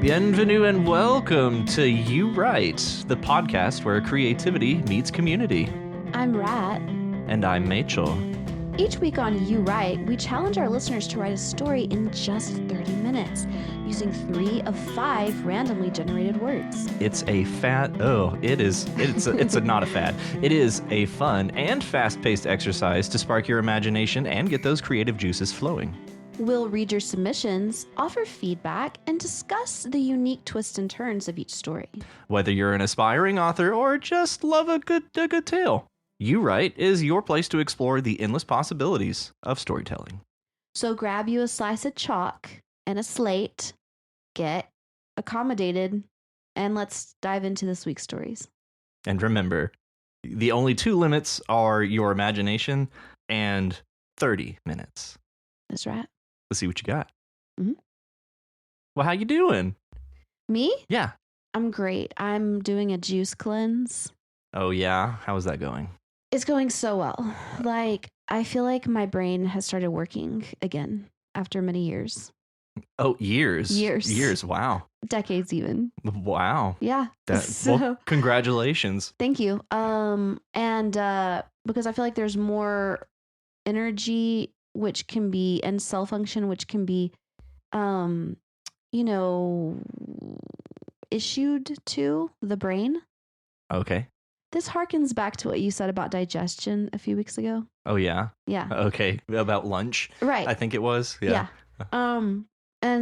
Bienvenue and welcome to You Write, the podcast where creativity meets community. I'm Rat. And I'm Machel. Each week on You Write, we challenge our listeners to write a story in just 30 minutes, using 3 of 5 randomly generated words. It's a not a fad. It is a fun and fast-paced exercise to spark your imagination and get those creative juices flowing. We'll read your submissions, offer feedback, and discuss the unique twists and turns of each story. Whether you're an aspiring author or just love a good tale, You Write is your place to explore the endless possibilities of storytelling. So grab you a slice of chalk and a slate, get accommodated, and let's dive into this week's stories. And remember, the only 2 limits are your imagination and 30 minutes. That's right. Let's see what you got. Mm-hmm. Well, how you doing? Me? Yeah. I'm great. I'm doing a juice cleanse. Oh, yeah? How is that going? It's going so well. Like, I feel like my brain has started working again after many years. Oh, years. Years. Wow. Decades even. Wow. Yeah. Well, congratulations. Thank you. And because I feel like there's more energy which can be, and cell function which can be issued to the brain. Okay. This harkens back to what you said about digestion a few weeks ago. Oh, yeah? Yeah. Okay. About lunch. Right. I think it was. Yeah. And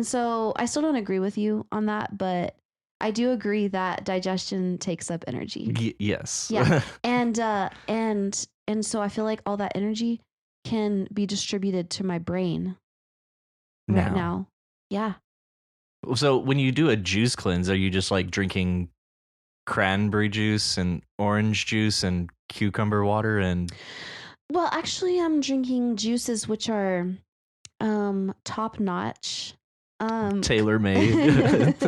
so I still don't agree with you on that, but I do agree that digestion takes up energy. Yes. Yeah. And so I feel like all that energy can be distributed to my brain right now. Yeah. So when you do a juice cleanse, are you just like drinking cranberry juice and orange juice and cucumber water and... Well, actually, I'm drinking juices which are top notch. Tailor-made.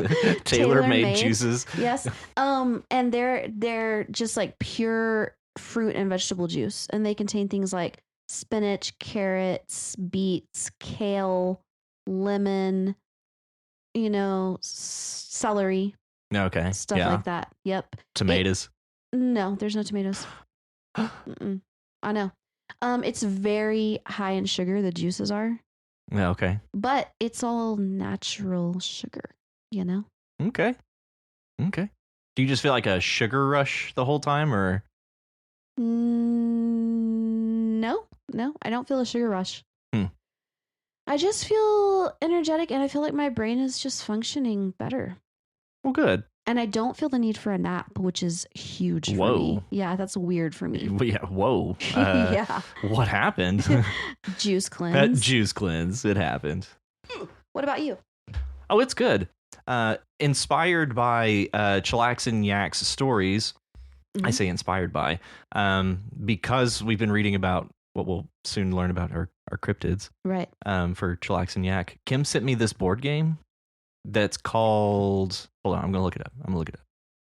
Tailor-made juices. Yes. And they're just like pure fruit and vegetable juice, and they contain things like spinach, carrots, beets, kale, lemon, celery. Okay. Stuff like that. Yep. Tomatoes. No, there's no tomatoes. I know. It's very high in sugar, the juices are. Yeah, okay. But it's all natural sugar, Okay. Do you just feel like a sugar rush the whole time, or? No, I don't feel a sugar rush. I just feel energetic, and I feel like my brain is just functioning better. Well, good. And I don't feel the need for a nap, which is huge for me. Yeah, that's weird for me. Yeah, whoa. Yeah. What happened? Juice cleanse. Juice cleanse. It happened. What about you? Oh, it's good. Inspired by Chillax and Yak's stories. Mm-hmm. I say inspired by because we've been reading about what we'll soon learn about our cryptids. Right. For Chillax and Yak. Kim sent me this board game that's called... Hold on, I'm going to look it up. Okay. I'm going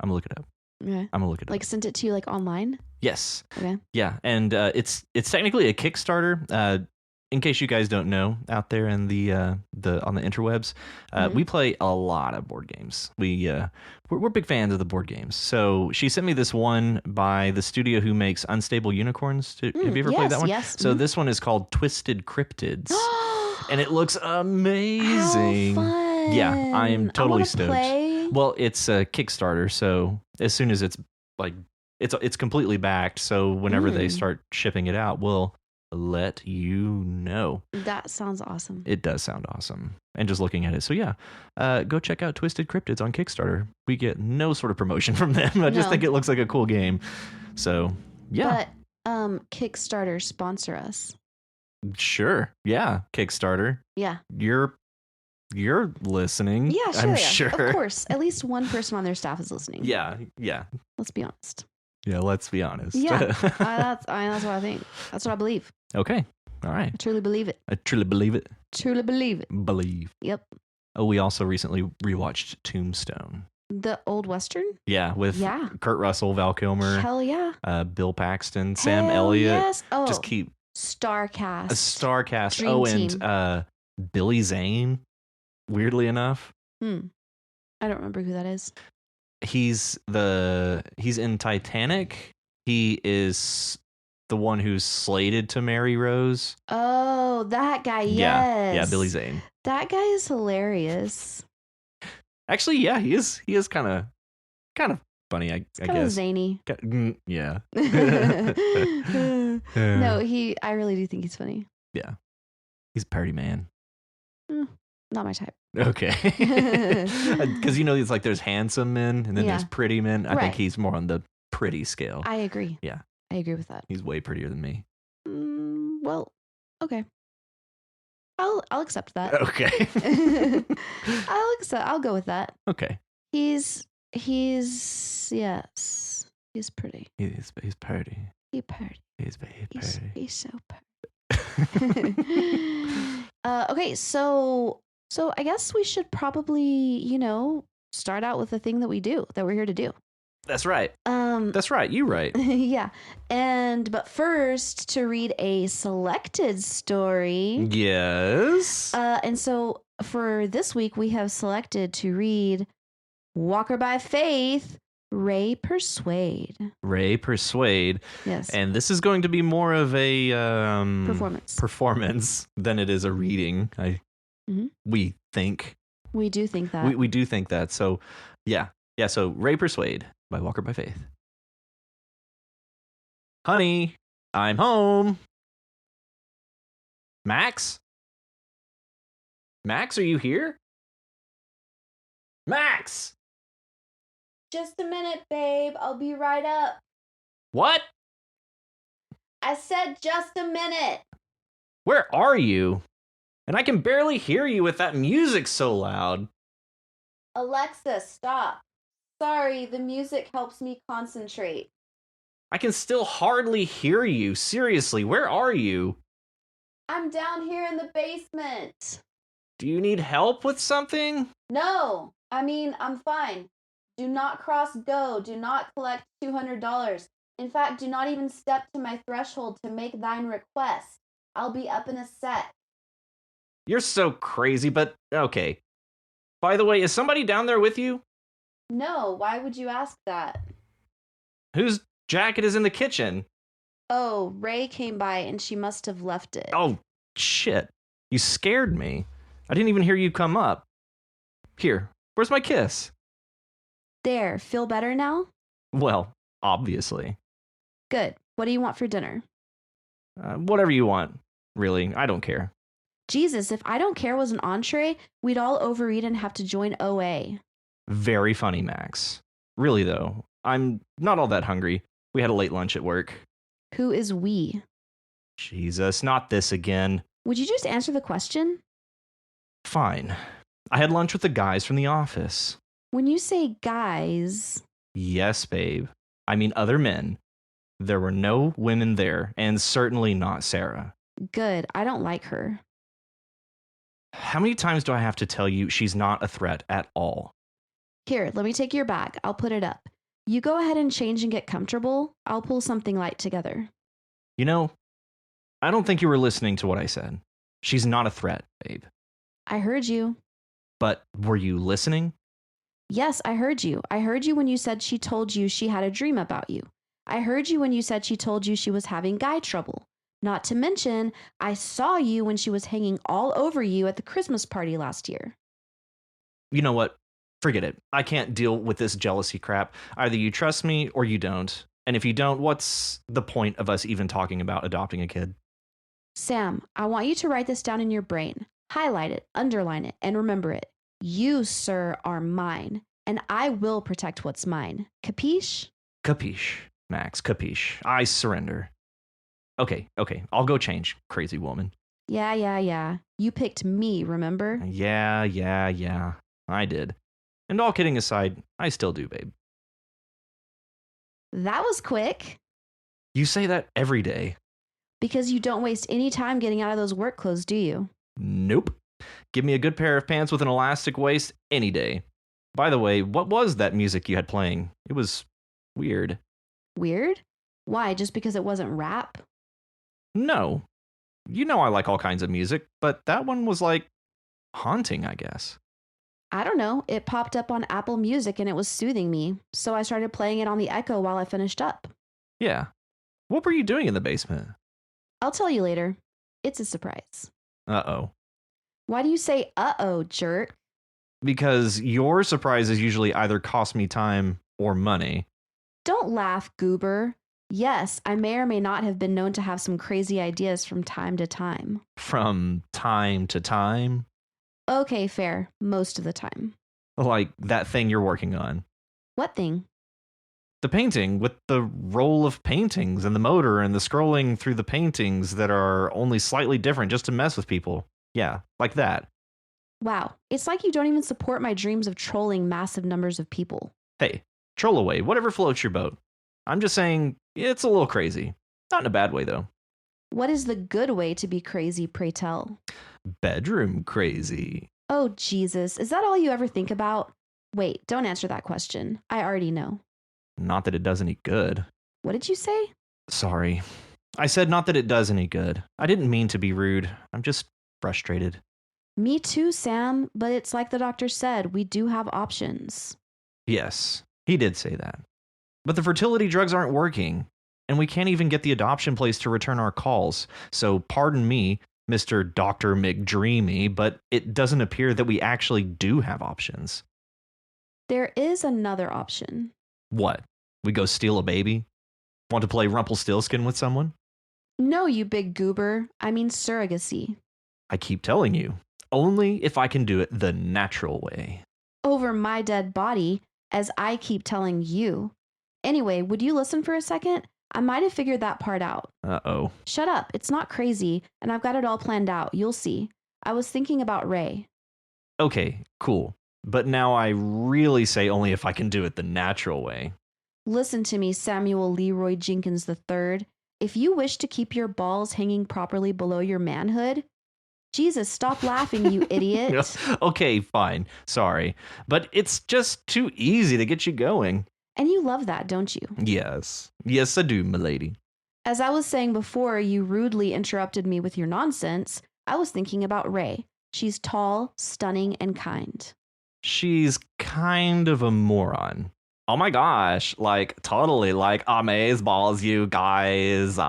to look it up. Like sent it to you like online? Yes. Okay. Yeah, and it's technically a Kickstarter. In case you guys don't know out there in the on the interwebs, we play a lot of board games. We're big fans of the board games. So she sent me this one by the studio who makes Unstable Unicorns. Have you ever played that one? Yes. So this one is called Twisted Cryptids, and it looks amazing. How fun. Yeah, I am totally stoked. Play. Well, it's a Kickstarter, so as soon as it's like it's completely backed, so whenever they start shipping it out, we'll let you know. That sounds awesome. It does sound awesome. And just looking at it. So yeah, go check out Twisted Cryptids on Kickstarter. We get no sort of promotion from them. I just think it looks like a cool game. So yeah. But Kickstarter sponsor us. Sure. Yeah. Kickstarter. Yeah. You're listening. Yeah, sure. I'm sure. Of course. At least one person on their staff is listening. Yeah. Let's be honest. Yeah, let's be honest. Yeah. That's what I think. That's what I believe. Okay. All right. I truly believe it. I truly believe it. Truly believe it. Believe. Yep. Oh, we also recently rewatched Tombstone. The old Western? Yeah, with Kurt Russell, Val Kilmer. Hell yeah. Bill Paxton, Sam Elliott. Yes. Oh. Just keep... Starcast. A Starcast. Dream team. And Billy Zane, weirdly enough. I don't remember who that is. He's in Titanic. He is the one who's slated to marry Rose. Oh, that guy. Yeah, Yes. yeah, Billy Zane. That guy is hilarious. Actually, yeah, he is kind of funny. I Kind of guess zany. Yeah. No, I really do think he's funny. Yeah, he's a party man. Not my type. Okay. Because it's like there's handsome men and then there's pretty men. I think he's more on the pretty scale. I agree. Yeah. I agree with that. He's way prettier than me. Well, okay. I'll accept that. Okay. I'll go with that. Okay. He's yes. He's pretty. He's pretty. He's pretty. He's very pretty. He's so pretty. Okay, so I guess we should probably, start out with the thing that we're here to do. That's right. That's right. You right. Yeah. But first to read a selected story. Yes. And so for this week we have selected to read Walker by Faith, Ray Persuade. Yes. And this is going to be more of a performance than it is a reading. We think. We do think that. We do think that. So, yeah. Yeah, so Ray Persuade by Walker by Faith. Honey, I'm home. Max? Max, are you here? Max! Just a minute, babe. I'll be right up. What? I said just a minute. Where are you? And I can barely hear you with that music so loud. Alexa, stop. Sorry, the music helps me concentrate. I can still hardly hear you. Seriously, where are you? I'm down here in the basement. Do you need help with something? No, I'm fine. Do not cross go. Do not collect $200. In fact, do not even step to my threshold to make thine request. I'll be up in a sec. You're so crazy, but okay. By the way, is somebody down there with you? No, why would you ask that? Whose jacket is in the kitchen? Oh, Ray came by and she must have left it. Oh, shit. You scared me. I didn't even hear you come up. Here, where's my kiss? There, feel better now? Well, obviously. Good. What do you want for dinner? Whatever you want, really. I don't care. Jesus, if I don't care was an entree, we'd all overeat and have to join OA. Very funny, Max. Really, though, I'm not all that hungry. We had a late lunch at work. Who is we? Jesus, not this again. Would you just answer the question? Fine. I had lunch with the guys from the office. When you say guys... Yes, babe. I mean other men. There were no women there, and certainly not Sarah. Good. I don't like her. How many times do I have to tell you she's not a threat at all? Here, let me take your bag. I'll put it up. You go ahead and change and get comfortable. I'll pull something light together. I don't think you were listening to what I said. She's not a threat, babe. I heard you. But were you listening? Yes, I heard you. I heard you when you said she told you she had a dream about you. I heard you when you said she told you she was having guy trouble. Not to mention, I saw you when she was hanging all over you at the Christmas party last year. You know what? Forget it. I can't deal with this jealousy crap. Either you trust me or you don't. And if you don't, what's the point of us even talking about adopting a kid? Sam, I want you to write this down in your brain. Highlight it, underline it, and remember it. You, sir, are mine, and I will protect what's mine. Capiche? Capiche, Max, capiche. I surrender. Okay, I'll go change, crazy woman. Yeah. You picked me, remember? Yeah. I did. And all kidding aside, I still do, babe. That was quick. You say that every day. Because you don't waste any time getting out of those work clothes, do you? Nope. Give me a good pair of pants with an elastic waist any day. By the way, what was that music you had playing? It was weird. Weird? Why, just because it wasn't rap? No. You know I like all kinds of music, but that one was like haunting, I guess. I don't know. It popped up on Apple Music and it was soothing me. So I started playing it on the Echo while I finished up. Yeah. What were you doing in the basement? I'll tell you later. It's a surprise. Uh-oh. Why do you say uh-oh, jerk? Because your surprises usually either cost me time or money. Don't laugh, goober. Yes, I may or may not have been known to have some crazy ideas from time to time. From time to time? Okay, fair. Most of the time. Like that thing you're working on. What thing? The painting with the roll of paintings and the motor and the scrolling through the paintings that are only slightly different just to mess with people. Yeah, like that. Wow, it's like you don't even support my dreams of trolling massive numbers of people. Hey, troll away, whatever floats your boat. I'm just saying, it's a little crazy. Not in a bad way, though. What is the good way to be crazy, pray tell? Bedroom crazy. Oh, Jesus, is that all you ever think about? Wait, don't answer that question. I already know. Not that it does any good. What did you say? Sorry. I said not that it does any good. I didn't mean to be rude. I'm just frustrated. Me too, Sam, but it's like the doctor said, we do have options. Yes, he did say that. But the fertility drugs aren't working, and we can't even get the adoption place to return our calls. So pardon me, Mr. Dr. McDreamy, but it doesn't appear that we actually do have options. There is another option. What? We go steal a baby? Want to play Rumpelstiltskin with someone? No, you big goober. I mean surrogacy. I keep telling you, only if I can do it the natural way. Over my dead body, as I keep telling you. Anyway, would you listen for a second? I might have figured that part out. Uh-oh. Shut up. It's not crazy, and I've got it all planned out. You'll see. I was thinking about Ray. Okay, cool. But now I really say only if I can do it the natural way. Listen to me, Samuel Leroy Jenkins III. If you wish to keep your balls hanging properly below your manhood... Jesus, stop laughing, you idiot. Okay, fine. Sorry. But it's just too easy to get you going. And you love that, don't you? Yes. Yes, I do, milady. As I was saying before, you rudely interrupted me with your nonsense. I was thinking about Ray. She's tall, stunning, and kind. She's kind of a moron. Oh my gosh, like totally like amazeballs, you guys.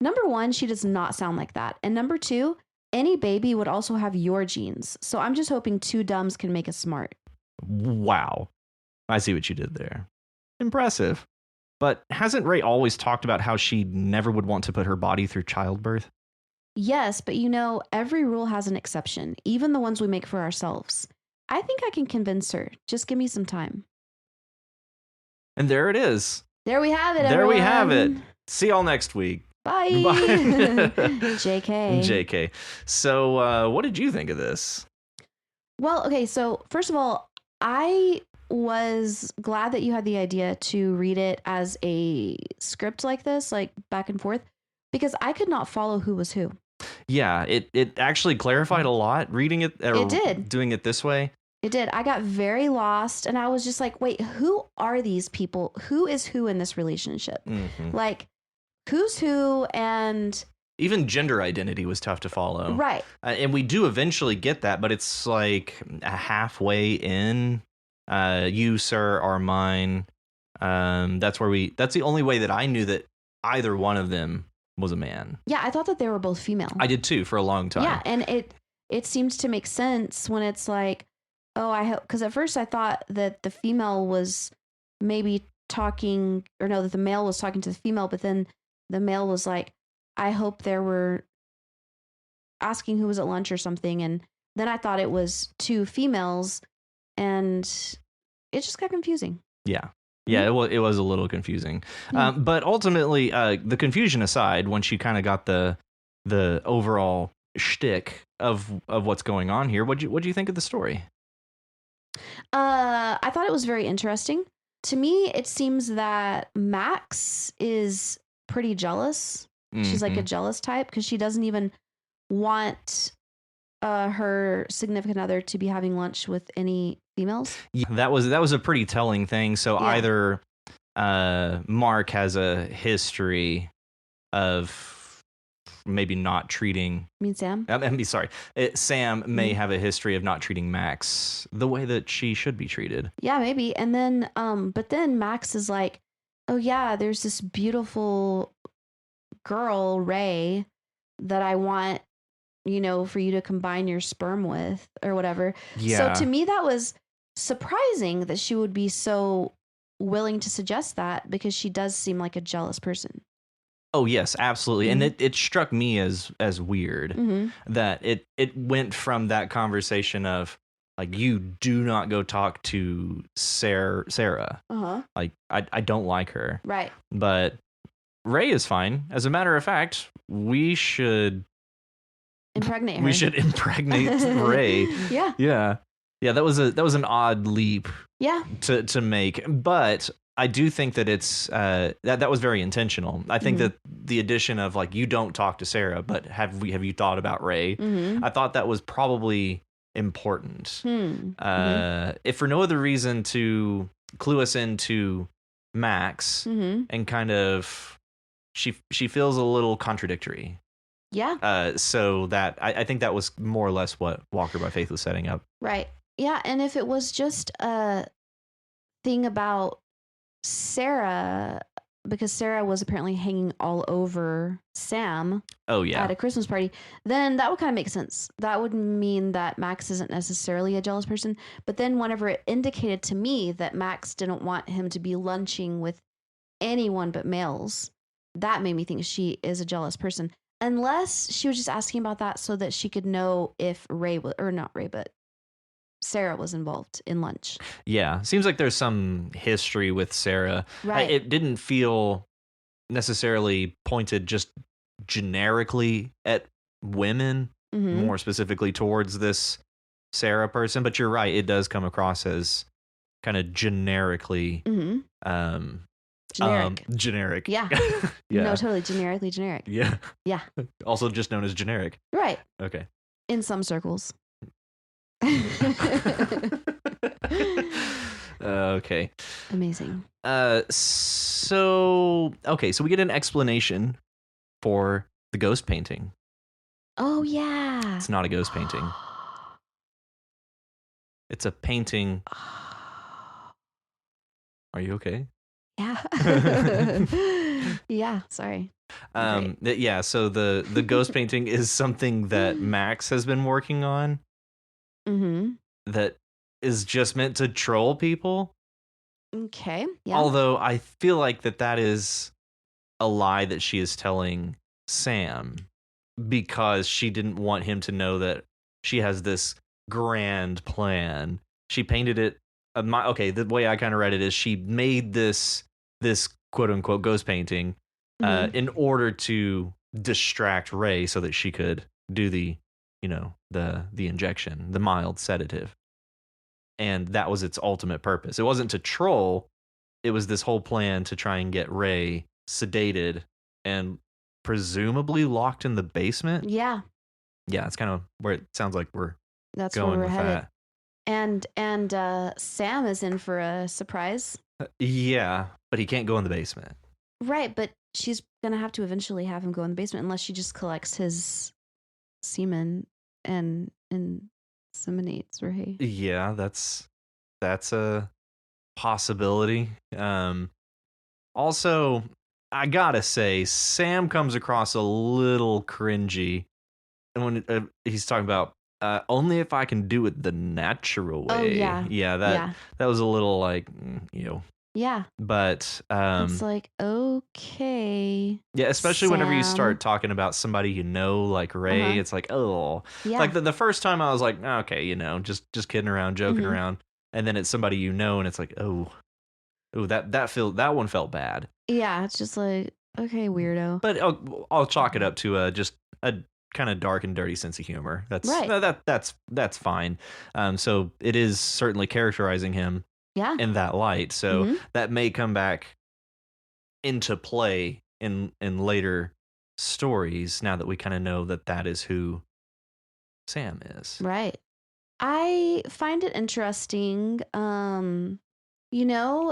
Number one, she does not sound like that. And number two, any baby would also have your genes. So I'm just hoping two dumbs can make us smart. Wow. I see what you did there. Impressive. But hasn't Ray always talked about how she never would want to put her body through childbirth? Yes, but you know, every rule has an exception, even the ones we make for ourselves. I think I can convince her. Just give me some time. And there it is. There we have it, There everyone. we have it. See y'all next week. Bye. Bye. JK. JK. So, what did you think of this? Well, okay, so first of all, I was glad that you had the idea to read it as a script like this, like back and forth, because I could not follow who was who. Yeah, it actually clarified a lot reading it. It did. Doing it this way. It did. I got very lost and I was just like, wait, who are these people? Who is who in this relationship? Mm-hmm. Like, who's who? And even gender identity was tough to follow. Right. And we do eventually get that, but it's like halfway in. You, sir, are mine. That's the only way that I knew that either one of them was a man. Yeah, I thought that they were both female. I did too for a long time. Yeah, and it seems to make sense when it's like, oh, I hope, because at first I thought that the female was maybe talking, or no, that the male was talking to the female, but then the male was like, I hope there were asking who was at lunch or something, and then I thought it was two females, and it just got confusing. Yeah. Yeah, it was a little confusing. But ultimately, the confusion aside, when she kind of got the overall shtick of what's going on here, what'd you think of the story? I thought it was very interesting. To me, it seems that Max is pretty jealous. Mm-hmm. She's like a jealous type because she doesn't even want her significant other to be having lunch with any females. Yeah, that was a pretty telling thing. So either Mark has a history of maybe not treating. I mean, Sam? Sorry. Sam may have a history of not treating Max the way that she should be treated. Yeah, maybe. And then, but then Max is like, oh yeah, there's this beautiful girl, Ray, that I want, for you to combine your sperm with or whatever. Yeah. So to me, that was surprising that she would be so willing to suggest that, because she does seem like a jealous person. Oh yes, absolutely. And it struck me as weird that it went from that conversation of like, you do not go talk to Sarah. Like I don't like her. Right. But Ray is fine. As a matter of fact, we should impregnate her. We should impregnate Ray. Yeah. Yeah. Yeah, that was an odd leap. Yeah. To make, but I do think that it's that was very intentional. I think that the addition of like, you don't talk to Sarah, but have you thought about Ray? I thought that was probably important. If for no other reason to clue us into Max and kind of she feels a little contradictory. Yeah. So that I think that was more or less what Walker by Faith was setting up. Right. Yeah, and if it was just a thing about Sarah, because Sarah was apparently hanging all over Sam at a Christmas party, then that would kind of make sense. That would mean that Max isn't necessarily a jealous person. But then whenever it indicated to me that Max didn't want him to be lunching with anyone but males, that made me think she is a jealous person. Unless she was just asking about that so that she could know if Ray was, or not Ray, but Sarah was involved in lunch. Yeah. Seems like there's some history with Sarah. Right. It didn't feel necessarily pointed just generically at women, more specifically towards this Sarah person. But you're right. It does come across as kind of generically. Generic. Yeah. Yeah. No, totally. Generically generic. Yeah. Yeah. Also just known as generic. Right. Okay. In some circles. Okay. Amazing. So we get an explanation for the ghost painting. Oh yeah. It's not a ghost painting. It's a painting. Are you okay? Yeah. Yeah, sorry. Yeah, so the ghost painting is something that Max has been working on. That is just meant to troll people. Okay. Yeah. Although I feel like that is a lie that she is telling Sam, because she didn't want him to know that she has this grand plan. She painted it. The way I kind of read it is she made this quote unquote ghost painting in order to distract Ray so that she could do the injection, the mild sedative. And that was its ultimate purpose. It wasn't to troll. It was this whole plan to try and get Ray sedated and presumably locked in the basement. Yeah. Yeah, it's kind of where it sounds like that's going where we're with headed. that. And Sam is in for a surprise. Yeah, but he can't go in the basement. Right, but she's gonna have to eventually have him go in the basement unless she just collects his semen and inseminates Ray. Yeah, that's a possibility. Also, I gotta say, Sam comes across a little cringy, and when he's talking about only if I can do it the natural way. Oh yeah, that was a little like Yeah. But it's like, okay. Yeah, especially Sam. Whenever you start talking about somebody like Ray, it's like, oh. Yeah. Like the first time I was like, okay, just kidding around, joking around. And then it's somebody and it's like, oh, that one felt bad. Yeah, it's just like, okay, weirdo. But I'll chalk it up to just a kind of dark and dirty sense of humor. That's right. That's fine. So it is certainly characterizing him in that light. So that may come back into play in later stories now that we kind of know that is who Sam is. Right. I find it interesting.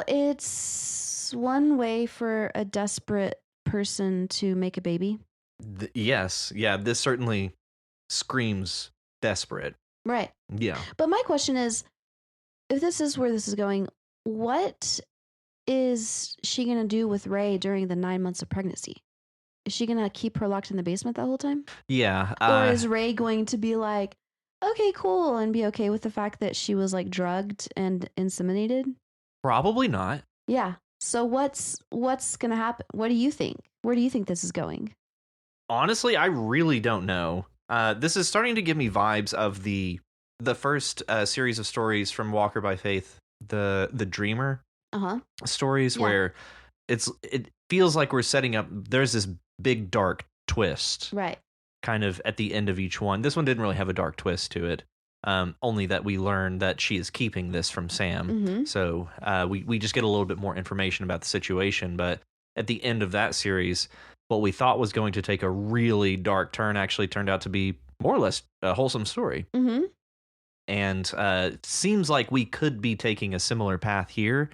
It's one way for a desperate person to make a baby. Yes. Yeah. This certainly screams desperate. Right. Yeah. But my question is, if this is where this is going, what is she going to do with Ray during the 9 months of pregnancy? Is she going to keep her locked in the basement the whole time? Yeah. Or is Ray going to be like, okay, cool, and be okay with the fact that she was like drugged and inseminated? Probably not. Yeah. So what's going to happen? What do you think? Where do you think this is going? Honestly, I really don't know. This is starting to give me vibes of the first series of stories from Walker by Faith, the Dreamer stories, Yeah. where it feels like we're setting up. There's this big dark twist, Right. kind of at the end of each one. This one didn't really have a dark twist to it. Only that we learn that she is keeping this from Sam. Mm-hmm. So we just get a little bit more information about the situation. But at the end of that series, what we thought was going to take a really dark turn actually turned out to be more or less a wholesome story. Mm-hmm. And seems like we could be taking a similar path here,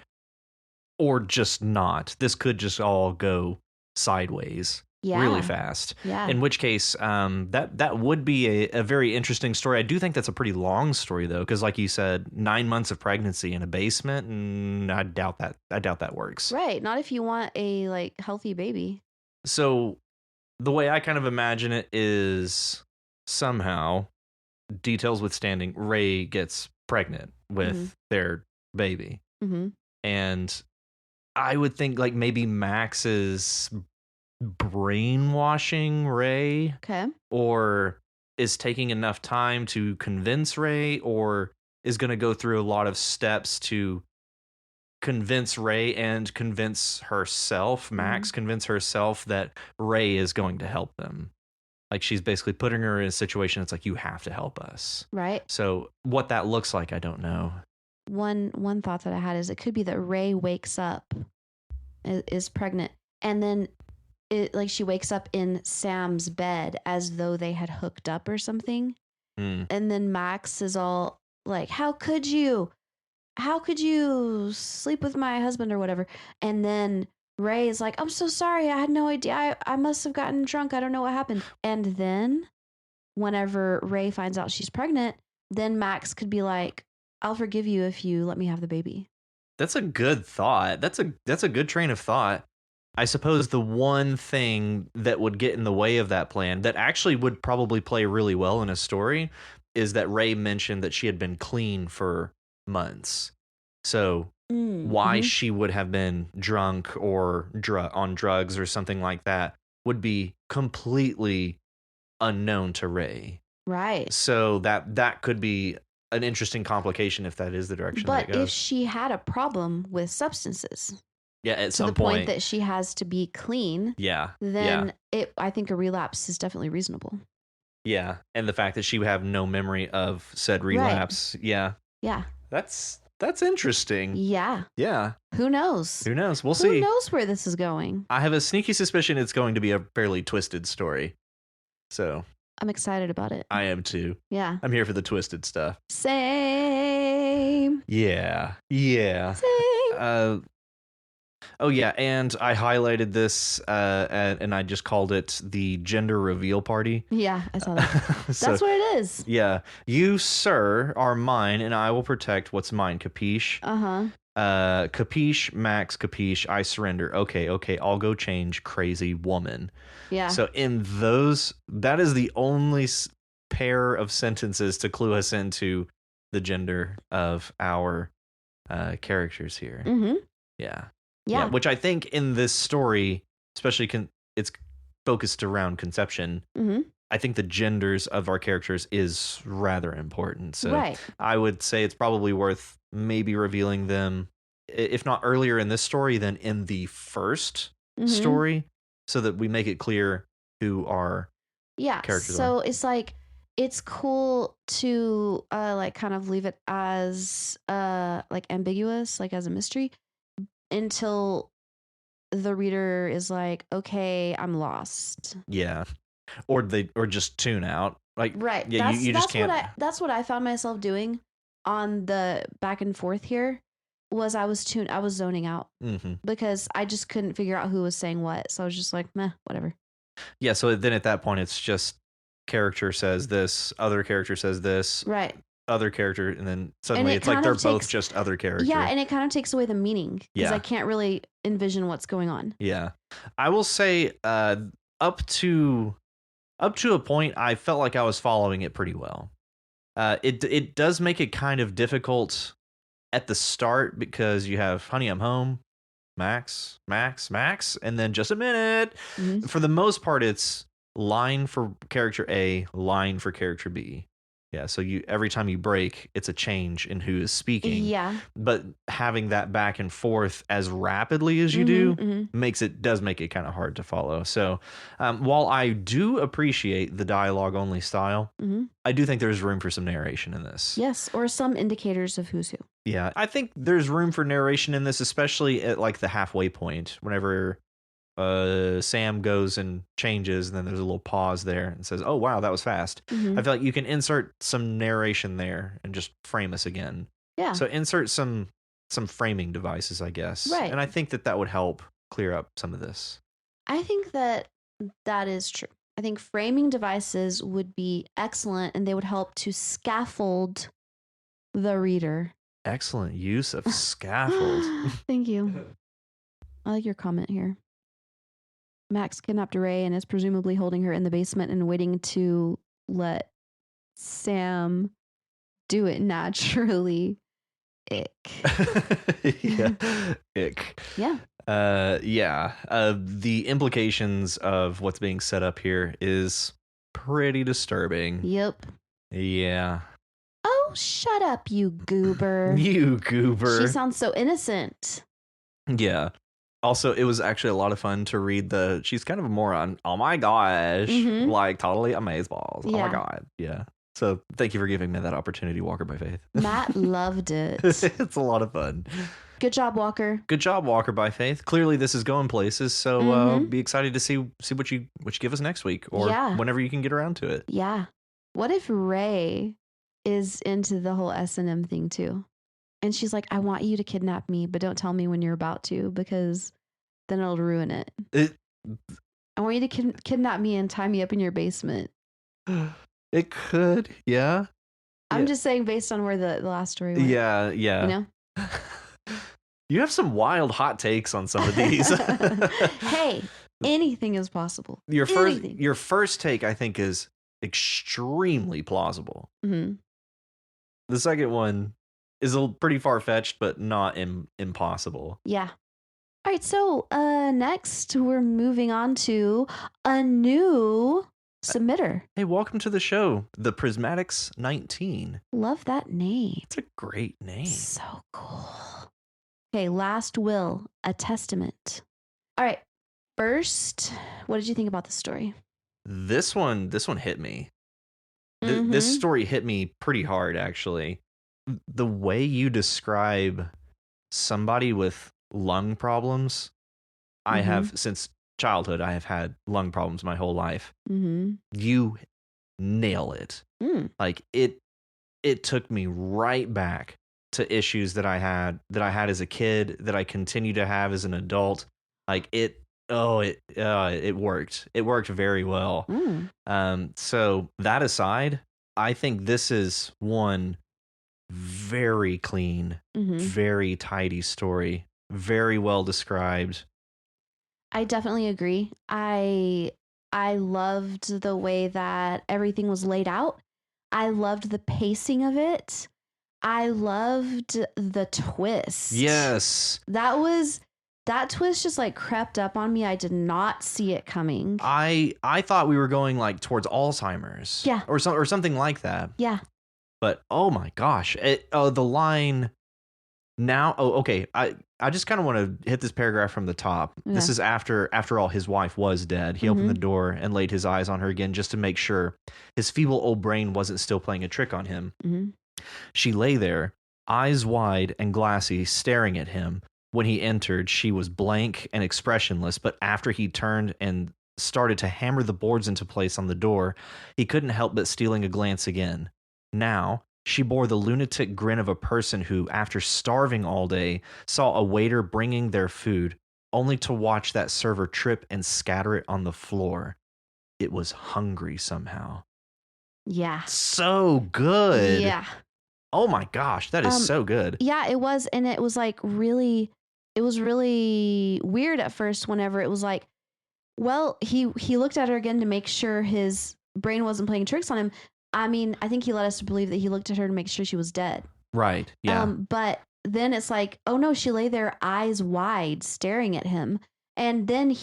or just not. This could just all go sideways really fast. Yeah. In which case, that would be a very interesting story. I do think that's a pretty long story though, because like you said, 9 months of pregnancy in a basement, and I doubt that works. Right. Not if you want a like healthy baby. So the way I kind of imagine it is somehow, details withstanding, Ray gets pregnant with their baby. Mm-hmm. And I would think like maybe Max is brainwashing Ray. Okay. Or is taking enough time to convince Ray, or is going to go through a lot of steps to convince Ray and convince herself, Max, convince herself that Ray is going to help them. Like she's basically putting her in a situation that's like, you have to help us. Right. So what that looks like, I don't know. One thought that I had is it could be that Ray wakes up, is pregnant, and then she wakes up in Sam's bed as though they had hooked up or something. And then Max is all like, how could you sleep with my husband or whatever? And then Ray is like, I'm so sorry, I had no idea, I must have gotten drunk, I don't know what happened. And then whenever Ray finds out she's pregnant, then Max could be like, I'll forgive you if you let me have the baby. That's a good thought. That's a good train of thought. I suppose the one thing that would get in the way of that plan, that actually would probably play really well in a story, is that Ray mentioned that she had been clean for months. So why she would have been drunk or on drugs or something like that would be completely unknown to Ray. Right. So that could be an interesting complication if that is the direction that it goes. But if she had a problem with substances, yeah, at to some the point point that she has to be clean, then I think a relapse is definitely reasonable. Yeah, and the fact that she would have no memory of said relapse. Right. Yeah. That's interesting. Yeah. Yeah. Who knows? We'll see. Who knows where this is going? I have a sneaky suspicion it's going to be a fairly twisted story. So I'm excited about it. I am too. Yeah. I'm here for the twisted stuff. Same. Yeah. Same. Oh yeah, and I highlighted this and I just called it the gender reveal party. Yeah, I saw that. So, that's what it is. Yeah. You, sir, are mine, and I will protect what's mine. Capiche? Capiche, Max, capiche, I surrender. Okay, I'll go change, crazy woman. Yeah. So in those, that is the only pair of sentences to clue us into the gender of our characters here. Yeah, which I think in this story, especially it's focused around conception. I think the genders of our characters is rather important. So I would say it's probably worth maybe revealing them, if not earlier in this story, then in the first story, so that we make it clear who our characters are. So it's like, it's cool to like kind of leave it as like ambiguous, like as a mystery, until the reader is like, okay, I'm lost. Yeah. Or just tune out. Like, right. Yeah, you just can't. That's what I found myself doing on the back and forth here, was I was zoning out because I just couldn't figure out who was saying what. So I was just like, meh, whatever. Yeah, so then at that point, it's just character says this, other character says this, Right. other character, and then And suddenly it it's like kind they're of both takes, just other character. yeah, and it kind of takes away the meaning because Yeah. I can't really envision what's going on. Yeah. I will say up to a point, I felt like I was following it pretty well. It does make it kind of difficult at the start because you have Honey, I'm Home, Max, Max, Max, and then Just a Minute. Mhm. For the most part, it's line for character A, line for character B. Yeah, so you every time you break, it's a change in who is speaking. Yeah. But having that back and forth as rapidly as you do does make it kind of hard to follow. So while I do appreciate the dialogue only style, I do think there's room for some narration in this. Yes, or some indicators of who's who. Yeah, I think there's room for narration in this, especially at like the halfway point, whenever Sam goes and changes, and then there's a little pause there and says, "Oh wow, that was fast." I feel like you can insert some narration there and just frame us again. Yeah. So insert some framing devices, I guess. Right. And I think that would help clear up some of this. I think that is true. I think framing devices would be excellent and they would help to scaffold the reader. Excellent use of scaffold. Thank you. I like your comment here. Max kidnapped Ray and is presumably holding her in the basement and waiting to let Sam do it naturally. Ick. Yeah. Ick. Yeah. The implications of what's being set up here is pretty disturbing. Yep. Yeah. Oh, shut up, you goober. You goober. She sounds so innocent. Yeah. Also, it was actually a lot of fun to read she's kind of a moron. Oh my gosh. Like totally amazeballs. Oh my God. Yeah. So thank you for giving me that opportunity, Walker by Faith. Matt loved it. It's a lot of fun. Good job, Walker. Good job, Walker by Faith. Clearly this is going places. So be excited to see what you give us next week or whenever you can get around to it. Yeah. What if Ray is into the whole S&M thing too? And she's like, I want you to kidnap me, but don't tell me when you're about to, because then it'll ruin it. I want you to kidnap me and tie me up in your basement. It could, yeah. I'm just saying based on where the last story went. Yeah. You know? You have some wild hot takes on some of these. Hey, anything is possible. Your first take, I think, is extremely plausible. The second one is pretty far-fetched, but not impossible. Yeah. All right, so next we're moving on to a new submitter. Hey, welcome to the show, the Prismatics 19. Love that name. It's a great name. So cool. Okay, Last Will, a Testament. All right, first, what did you think about the story? This one hit me. This story hit me pretty hard, actually. The way you describe somebody with lung problems, I have since childhood. I have had lung problems my whole life. You nail it. Like it took me right back to issues that I had as a kid, that I continue to have as an adult. Like it worked. It worked very well. So that aside, I think this is one very clean, very tidy story, very well described. I definitely agree. I loved the way that everything was laid out. I loved the pacing of it. I loved the twist. Yes. That twist just like crept up on me. I did not see it coming. I thought we were going like towards Alzheimer's. Yeah. Or something like that. Yeah. But oh my gosh. The line now. Oh, okay. I just kind of want to hit this paragraph from the top. Yeah. This is after all his wife was dead. He opened the door and laid his eyes on her again just to make sure his feeble old brain wasn't still playing a trick on him. She lay there, eyes wide and glassy, staring at him. When he entered, she was blank and expressionless, but after he turned and started to hammer the boards into place on the door, he couldn't help but stealing a glance again. Now, she bore the lunatic grin of a person who, after starving all day, saw a waiter bringing their food, only to watch that server trip and scatter it on the floor. it was hungry somehow. Yeah. So good. Yeah. Oh my gosh, that is so good. Yeah, it was. And it was like really, it was really weird at first whenever it was like, well, he looked at her again to make sure his brain wasn't playing tricks on him. I mean, I think he led us to believe that he looked at her to make sure she was dead. Right. Yeah. But then it's like, oh no, she lay there eyes wide staring at him. And then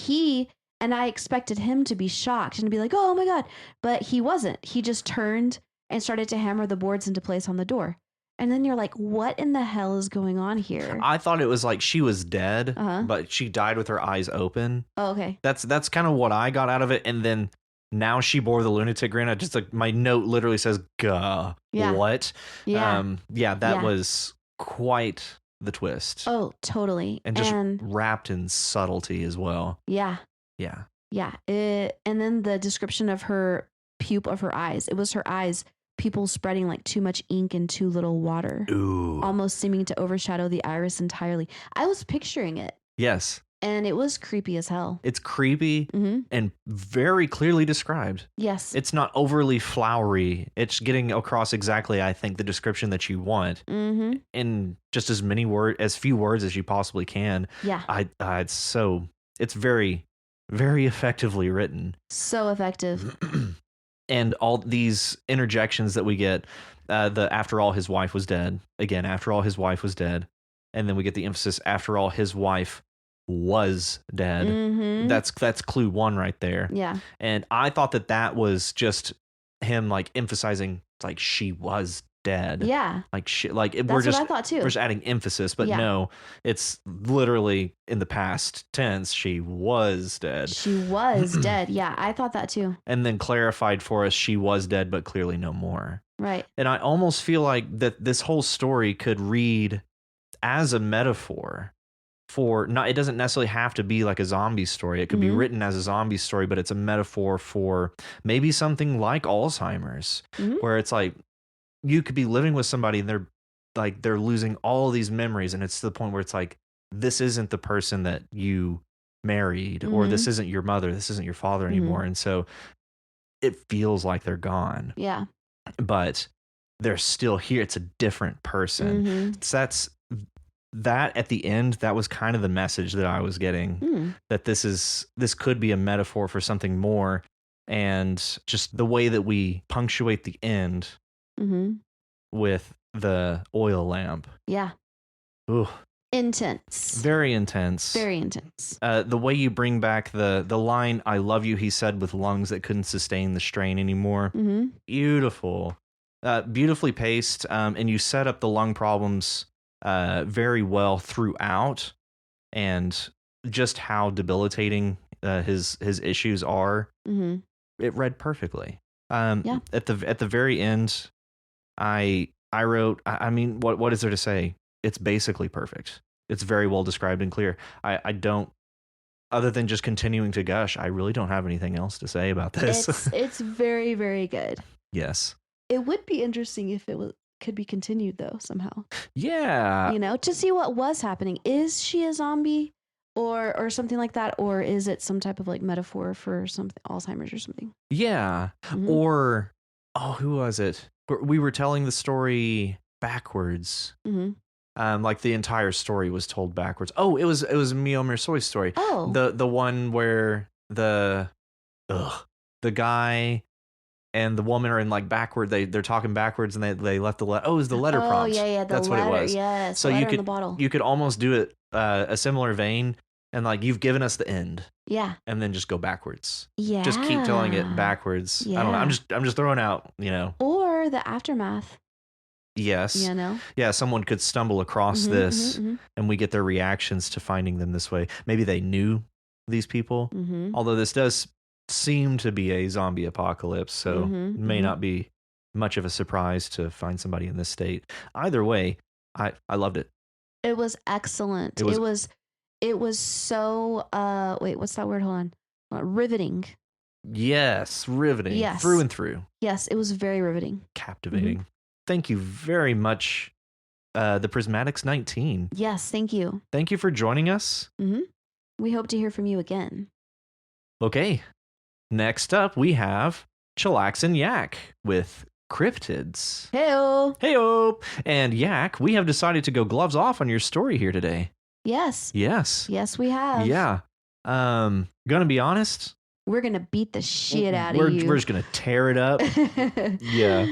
I expected him to be shocked and to be like, oh my God. But he wasn't. He just turned and started to hammer the boards into place on the door. And then you're like, what in the hell is going on here? I thought it was like she was dead, Uh-huh. but she died with her eyes open. Oh, okay. That's kind of what I got out of it. And then now she bore the lunatic grin. I just like my note literally says, "Gah, Yeah. what?" Yeah. That was quite the twist. Oh, totally. And just wrapped in subtlety as well. Yeah. Yeah. Yeah. And then the description of her pupe of her eyes. It was her eyes, pupils spreading like too much ink and too little water. Ooh. Almost seeming to overshadow the iris entirely. I was picturing it. Yes. And it was creepy as hell. It's creepy Mm-hmm. and very clearly described. Yes. It's not overly flowery. It's getting across exactly, I think, the description that you want Mm-hmm. in just as few words as you possibly can. Yeah. It's very, very effectively written. So effective. And all these interjections that we get, after all, his wife was dead. Again, after all, his wife was dead. And then we get the emphasis, after all, his wife was dead. Mm-hmm. That's clue one right there. Yeah. And I thought that was just him like emphasizing like she was dead. Yeah. Like That's we're just what I thought too. we're just adding emphasis, but Yeah. no, it's literally in the past tense. She was dead. She was dead. Yeah, I thought that too. And then clarified for us, she was dead, but clearly no more. Right. And I almost feel like that this whole story could read as a metaphor for it doesn't necessarily have to be like a zombie story. It could be Mhm. written as a zombie story, but it's a metaphor for maybe something like Alzheimer's, Mhm. where it's like you could be living with somebody and they're losing all these memories, and it's to the point where it's like, this isn't the person that you married, or this isn't your mother, this isn't your father anymore. And so it feels like they're gone. Yeah. But they're still here. It's a different person. Mhm. So that at the end, that was kind of the message that I was getting, Mm. that this could be a metaphor for something more. And just the way that we punctuate the end Mhm. with the oil lamp. Yeah. Ooh, Intense. very intense. Very intense. The way you bring back the line, "I love you," he said, with lungs that couldn't sustain the strain anymore. Mhm. Beautiful. Beautifully paced. And you set up the lung problems very well throughout, and just how debilitating his issues are. Mhm. It read perfectly. Yeah. At the very end, I wrote, I mean, what is there to say? It's basically perfect. It's very well described and clear. I don't, other than just continuing to gush, I really don't have anything else to say about this. It's very, very good. Yes. It would be interesting if could be continued though somehow. Yeah. To see what was happening. Is she a zombie or something like that, or is it some type of like metaphor for something, Alzheimer's or something? Yeah. Mhm. Or, who was it? We were telling the story backwards. Mm-hmm. Like the entire story was told backwards. Oh, it was Miomir Soy's story. Oh, The one where the guy and the woman are in like backward. They're talking backwards, and they left the letter. Oh, it was the letter prompt. Oh, yeah. That's letter, what it was. Yes. So the you letter in could the bottle. you could almost do it a similar vein, and like, you've given us the end, Yeah. and then just go backwards. Yeah. Just keep telling it backwards. I don't know. I'm just throwing out. Or the aftermath. Yes. Yeah, someone could stumble across this, and we get their reactions to finding them this way. Maybe they knew these people, although this does seem to be a zombie apocalypse, so it may not be much of a surprise to find somebody in this state. Either way, I loved it. It was excellent. It was so wait, what's that word? Hold on. Riveting. Yes, riveting. Yes. Through and through. Yes, it was very riveting. Captivating. Thank you very much, the Prismatics 19. Yes, thank you. Thank you for joining us. We hope to hear from you again. Okay. Next up, we have Chillax and Yak with Cryptids. Heyo. Heyo! And Yak, we have decided to go gloves off on your story here today. Yes. Yes. Yes, we have. Yeah. Gonna be honest. We're gonna beat the shit out of you. We're just gonna tear it up. Yeah.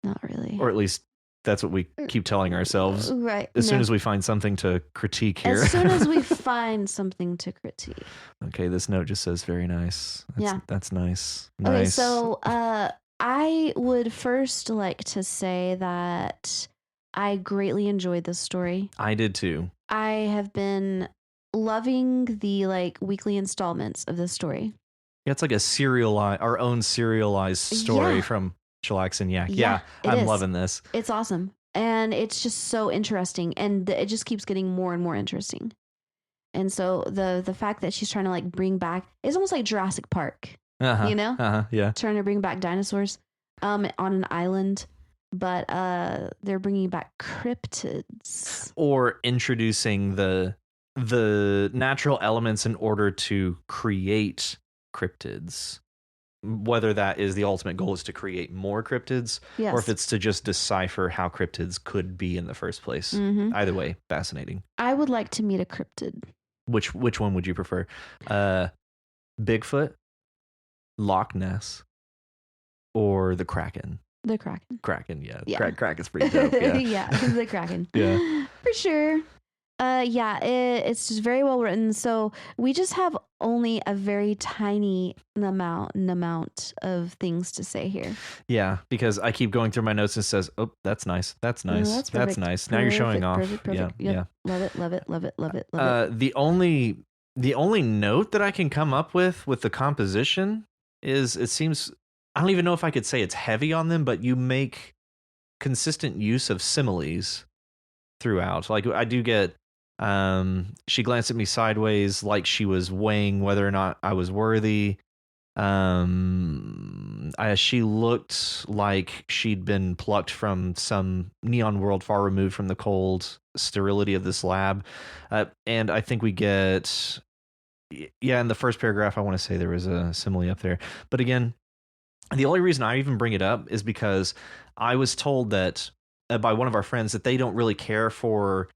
Not really. Or at least that's what we keep telling ourselves. Right. As soon as we find something to critique here. As soon as we find something to critique. Okay, this note just says very nice. That's nice. Nice. Okay, so I would first like to say that I greatly enjoyed this story. I did too. I have been loving the weekly installments of this story. Yeah, it's like our own serialized story from Chillax and Yak. Yeah, I'm loving this. It's awesome. And it's just so interesting. And it just keeps getting more and more interesting. And so the fact that she's trying to bring back, it's almost like Jurassic Park, you know? Yeah. Trying to bring back dinosaurs on an island. But they're bringing back cryptids. Or introducing the natural elements in order to create cryptids. Whether that is the ultimate goal is to create more cryptids, or if it's to just decipher how cryptids could be in the first place. Mm-hmm. Either way, fascinating. I would like to meet a cryptid. Which one would you prefer? Bigfoot, Loch Ness, or the Kraken? The Kraken. Kraken, yeah. Kraken's pretty dope, yeah. Yeah, the Kraken. Yeah. For sure. It's just very well written. So we just have only a very tiny amount of things to say here. Yeah, because I keep going through my notes and it says, "Oh, that's nice. That's nice. That's nice." Now you're showing off. Perfect. Yeah. Love it. The only note that I can come up with the composition is it seems, I don't even know if I could say it's heavy on them, but you make consistent use of similes throughout. Like I do get she glanced at me sideways like she was weighing whether or not I was worthy. She looked like she'd been plucked from some neon world far removed from the cold sterility of this lab. And I think we get, in the first paragraph, I want to say there was a simile up there. But again, the only reason I even bring it up is because I was told that by one of our friends that they don't really care for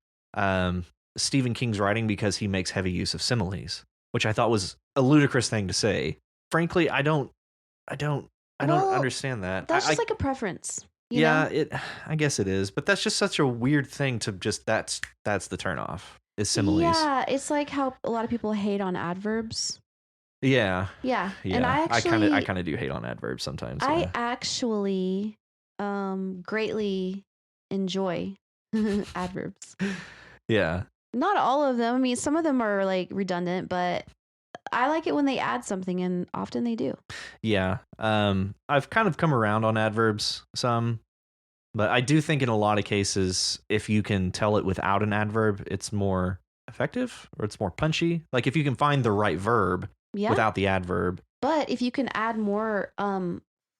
Stephen King's writing because he makes heavy use of similes, which I thought was a ludicrous thing to say. Frankly, I don't understand that. That's just like a preference. You know? I guess it is, but that's just such a weird thing to just that's the turnoff is similes. Yeah, it's like how a lot of people hate on adverbs. Yeah. And I kind of do hate on adverbs sometimes. I actually greatly enjoy adverbs. Yeah. Not all of them. I mean, some of them are redundant, but I like it when they add something, and often they do. Yeah. I've kind of come around on adverbs some, but I do think in a lot of cases, if you can tell it without an adverb, it's more effective or it's more punchy. Like if you can find the right verb without the adverb. But if you can add more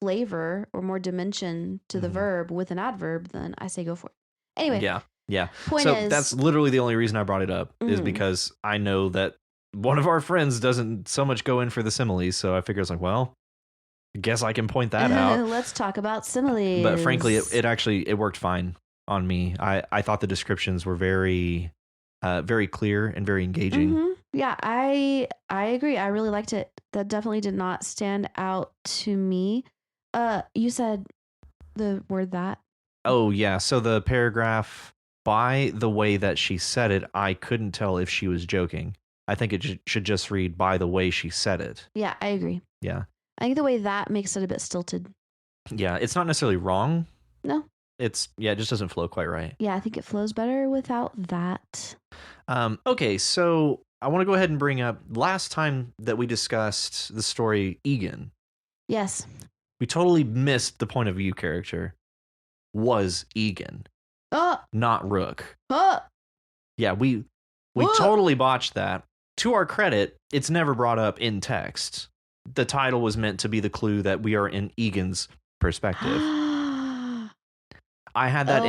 flavor or more dimension to the verb with an adverb, then I say go for it. Anyway. Yeah. So that's literally the only reason I brought it up is because I know that one of our friends doesn't so much go in for the similes. So I figure it's like, well, I guess I can point that out. Let's talk about similes. But frankly, it worked fine on me. I thought the descriptions were very, very clear and very engaging. Mm-hmm. Yeah, I agree. I really liked it. That definitely did not stand out to me. You said the word that. Oh, yeah. So the paragraph, by the way that she said it, I couldn't tell if she was joking. I think it should just read by the way she said it. Yeah, I agree. Yeah. I think the way that makes it a bit stilted. Yeah, it's not necessarily wrong. No. It just doesn't flow quite right. Yeah, I think it flows better without that. Okay, so I want to go ahead and bring up last time that we discussed the story Egan. Yes. We totally missed the point of view character. Was Egan. Not Rook. Yeah, we totally botched that. To our credit, it's never brought up in text. The title was meant to be the clue that we are in Egan's perspective. I had that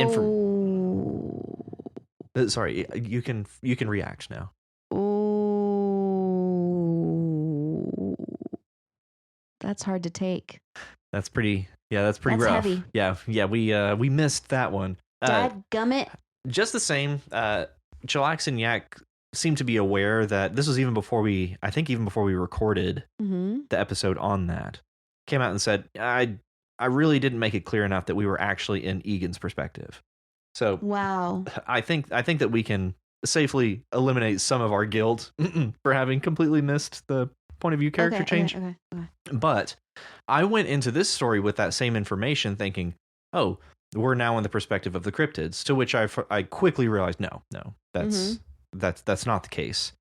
sorry, you can react now. That's hard to take. That's pretty. Yeah, that's pretty That's rough. heavy. Yeah. We missed that one. Dadgummit. Just the same. Chillax and Yak seemed to be aware that this was even before we. I think even before we recorded the episode on that, came out and said, I really didn't make it clear enough that we were actually in Egan's perspective. So wow. I think that we can safely eliminate some of our guilt for having completely missed the point of view character change. Okay. But I went into this story with that same information thinking, oh, we're now in the perspective of the cryptids, to which I quickly realized, no, that's not the case.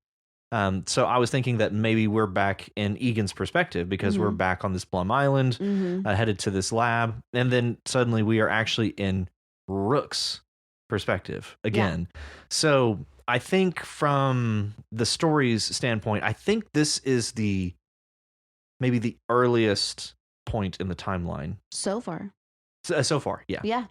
So I was thinking that maybe we're back in Egan's perspective because we're back on this Plum Island, headed to this lab. And then suddenly we are actually in Rook's perspective again. Yeah. So I think from the story's standpoint, I think this is maybe the earliest point in the timeline. So far, yeah. Yeah.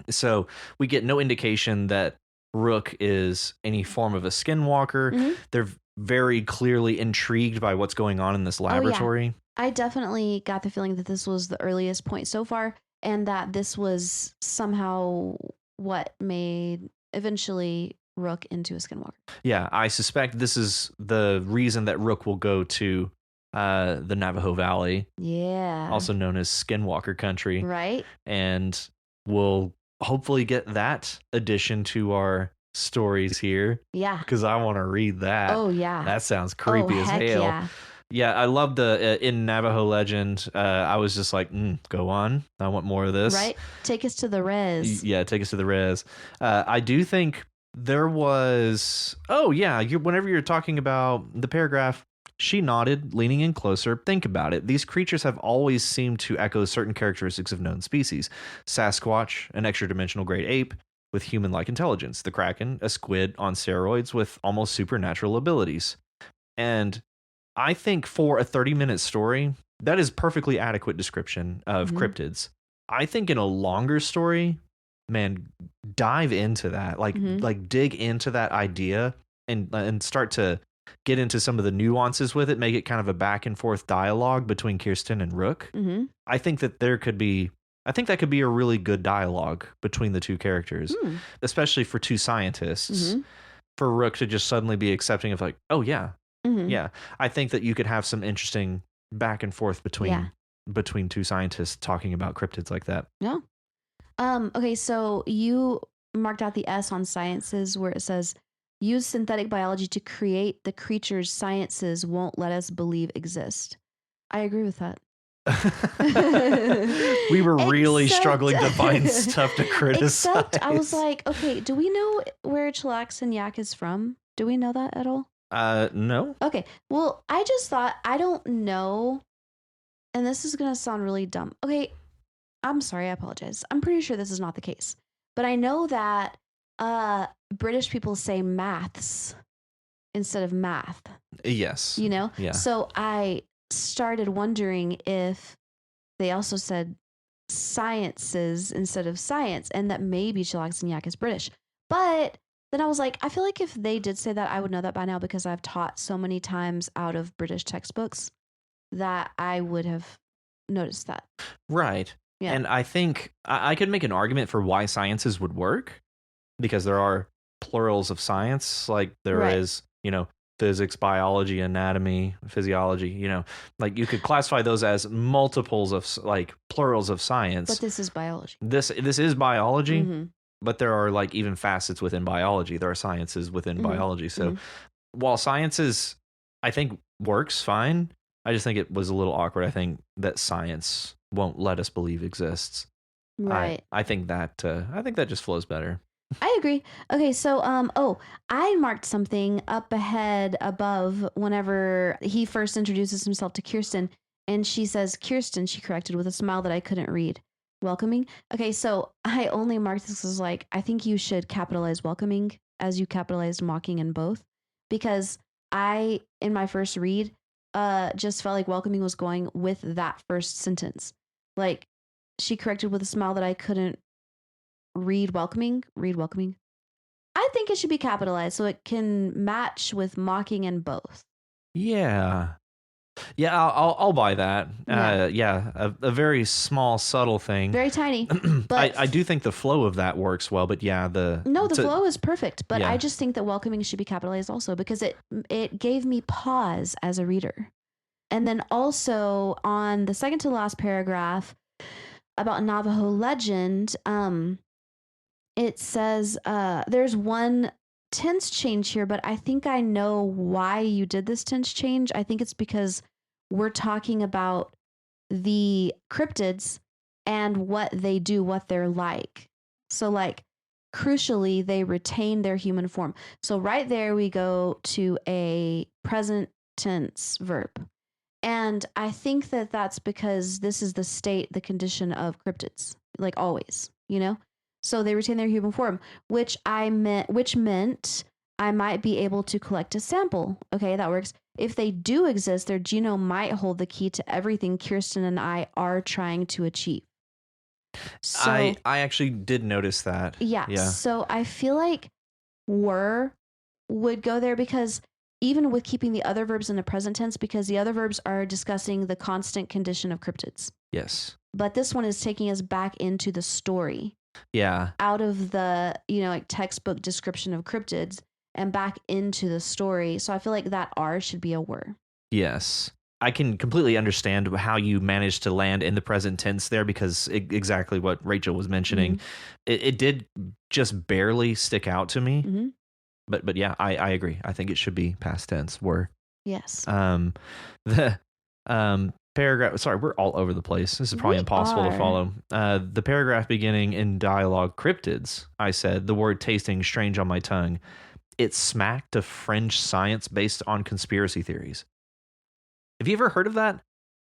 So we get no indication that Rook is any form of a skinwalker. They're very clearly intrigued by what's going on in this laboratory. Oh, yeah. I definitely got the feeling that this was the earliest point so far, and that this was somehow what made eventually Rook into a skinwalker. Yeah, I suspect this is the reason that Rook will go to the Navajo Valley. Yeah. Also known as Skinwalker Country. Right. And we'll hopefully get that addition to our stories here. Yeah. Because I want to read that. Oh, yeah. That sounds creepy as hell. Yeah. Yeah, I love the in Navajo legend. I was just like, go on. I want more of this. Right. Take us to the res. Yeah, take us to the res. I do think there was. Oh, yeah. Whenever you're talking about the paragraph, she nodded, leaning in closer. Think about it. These creatures have always seemed to echo certain characteristics of known species. Sasquatch, an extra-dimensional great ape with human-like intelligence. The Kraken, a squid on steroids with almost supernatural abilities. And I think for a 30-minute story, that is perfectly adequate description of cryptids. I think in a longer story, man, dive into that. Like dig into that idea and start to get into some of the nuances with it, make it kind of a back and forth dialogue between Kirsten and Rook. I think that that could be a really good dialogue between the two characters, especially for two scientists. For Rook to just suddenly be accepting of like, oh yeah, yeah. I think that you could have some interesting back and forth between two scientists talking about cryptids like that. Yeah. Okay, so you marked out the S on sciences where it says, use synthetic biology to create the creatures sciences won't let us believe exist. I agree with that. We were really struggling to find stuff to criticize. Except I was like, okay, do we know where Chillax and Yak is from? Do we know that at all? No. Okay. Well, I just thought, I don't know. And this is going to sound really dumb. Okay. I'm sorry. I apologize. I'm pretty sure this is not the case. But I know that British people say maths instead of math. Yes. You know? Yeah. So I started wondering if they also said sciences instead of science, and that maybe Chillax and Yak is British. But then I was like, I feel like if they did say that, I would know that by now because I've taught so many times out of British textbooks that I would have noticed that. Right. Yeah. And I think I could make an argument for why sciences would work, because there are plurals of science, like there is, physics, biology, anatomy, physiology, like you could classify those as multiples of like plurals of science. But this is biology. This is biology, but there are like even facets within biology. There are sciences within biology. So while sciences, I think, works fine, I just think it was a little awkward. I think that science won't let us believe exists. Right. I think that just flows better. I agree. Okay, so I marked something up ahead above whenever he first introduces himself to Kirsten, and she says Kirsten, she corrected with a smile that I couldn't read. Welcoming. Okay, so I only marked this as like, I think you should capitalize welcoming as you capitalized mocking in both, because I, in my first read, just felt like welcoming was going with that first sentence. Like, she corrected with a smile that I couldn't read welcoming. I think it should be capitalized so it can match with mocking in both. Yeah. Yeah, I'll buy that. Yeah. A very small, subtle thing. Very tiny. But I do think the flow of that works well, but yeah, the flow is perfect. But yeah. I just think that welcoming should be capitalized also because it gave me pause as a reader. And then also on the second to last paragraph about Navajo legend, it says there's one tense change here, but I think I know why you did this tense change. I think it's because we're talking about the cryptids and what they do, what they're like. So, like, crucially, they retain their human form. So, right there, we go to a present tense verb. And I think that that's because this is the state, the condition of cryptids, like always, you know? So they retain their human form, which meant I might be able to collect a sample. Okay, that works. If they do exist, their genome might hold the key to everything Kirsten and I are trying to achieve. So I actually did notice that. yeah. So I feel like would go there because even with keeping the other verbs in the present tense, because the other verbs are discussing the constant condition of cryptids. Yes. But this one is taking us back into the story. Yeah. Out of the, like textbook description of cryptids and back into the story. So I feel like that R should be a were. Yes. I can completely understand how you managed to land in the present tense there because exactly what Rachel was mentioning. Mm-hmm. It did just barely stick out to me. Mm-hmm. But yeah, I agree. I think it should be past tense were. Yes. The paragraph, sorry, we're all over the place. This is probably impossible to follow. The paragraph beginning in dialogue, cryptids, I said, the word tasting strange on my tongue. It smacked of fringe science based on conspiracy theories. Have you ever heard of that?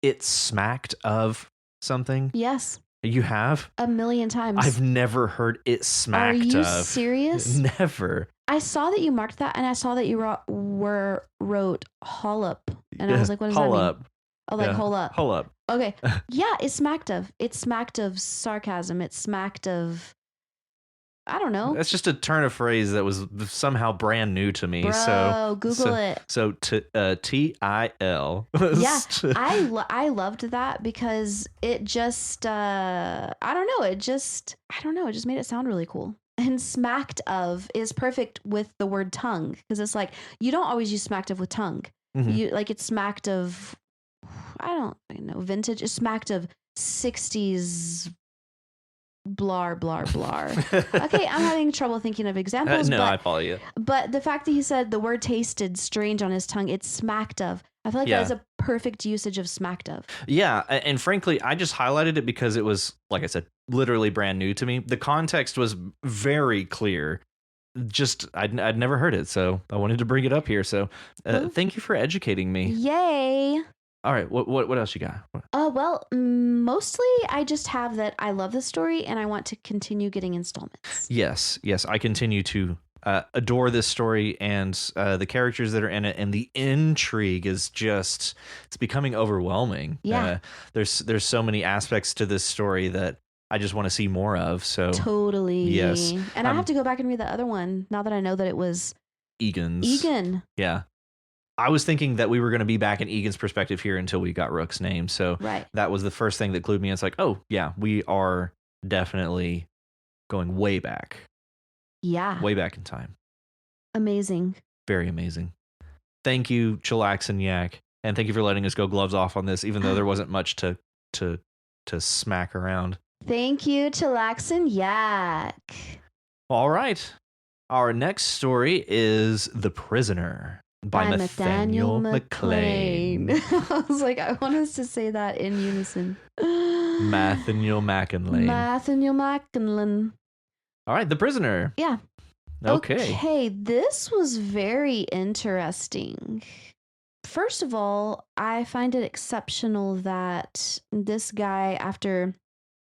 It smacked of something? Yes. You have? 1,000,000 times. I've never heard it smacked of. Are you serious? Never. I saw that you marked that, and I saw that you wrote "hol up," and I was like, "What does that mean?" Up. Oh, like hold up. Hold up. Okay. Yeah, it smacked of sarcasm. It smacked of, I don't know. That's just a turn of phrase that was somehow brand new to me. Bro, Google it. So TIL. Yeah, I loved that because it just I don't know. It just made it sound really cool. And smacked of is perfect with the word tongue because it's like you don't always use smacked of with tongue. Mm-hmm. You like it's smacked of, I don't know, vintage. It's smacked of 60s blar blar blar. Okay, I'm having trouble thinking of examples. No, I follow you. But the fact that he said the word tasted strange on his tongue, it's smacked of. I feel like that is a perfect usage of smacked of. Yeah, and frankly, I just highlighted it because it was, like I said, literally brand new to me. The context was very clear. Just, I'd never heard it, so I wanted to bring it up here. So thank you for educating me. Yay! All right, what else you got? Well, mostly I just have that I love the story and I want to continue getting installments. Yes, I continue to adore this story and the characters that are in it, and the intrigue is just, it's becoming overwhelming. Yeah. There's so many aspects to this story that I just want to see more of. So totally. Yes. And I have to go back and read the other one now that I know that it was Egan. Yeah. I was thinking that we were going to be back in Egan's perspective here until we got Rook's name. So that was the first thing that clued me. It's like, oh yeah, we are definitely going way back. Yeah. Way back in time. Amazing. Very amazing. Thank you, Chillax and Yak. And thank you for letting us go gloves off on this, even though there wasn't much to smack around. Thank you, Chillax and Yak. All right. Our next story is The Prisoner by Nathaniel McLean. I was like, I want us to say that in unison. Nathaniel McLean. Nathaniel McLean. All right, The Prisoner. Yeah. Okay, this was very interesting. First of all, I find it exceptional that this guy, after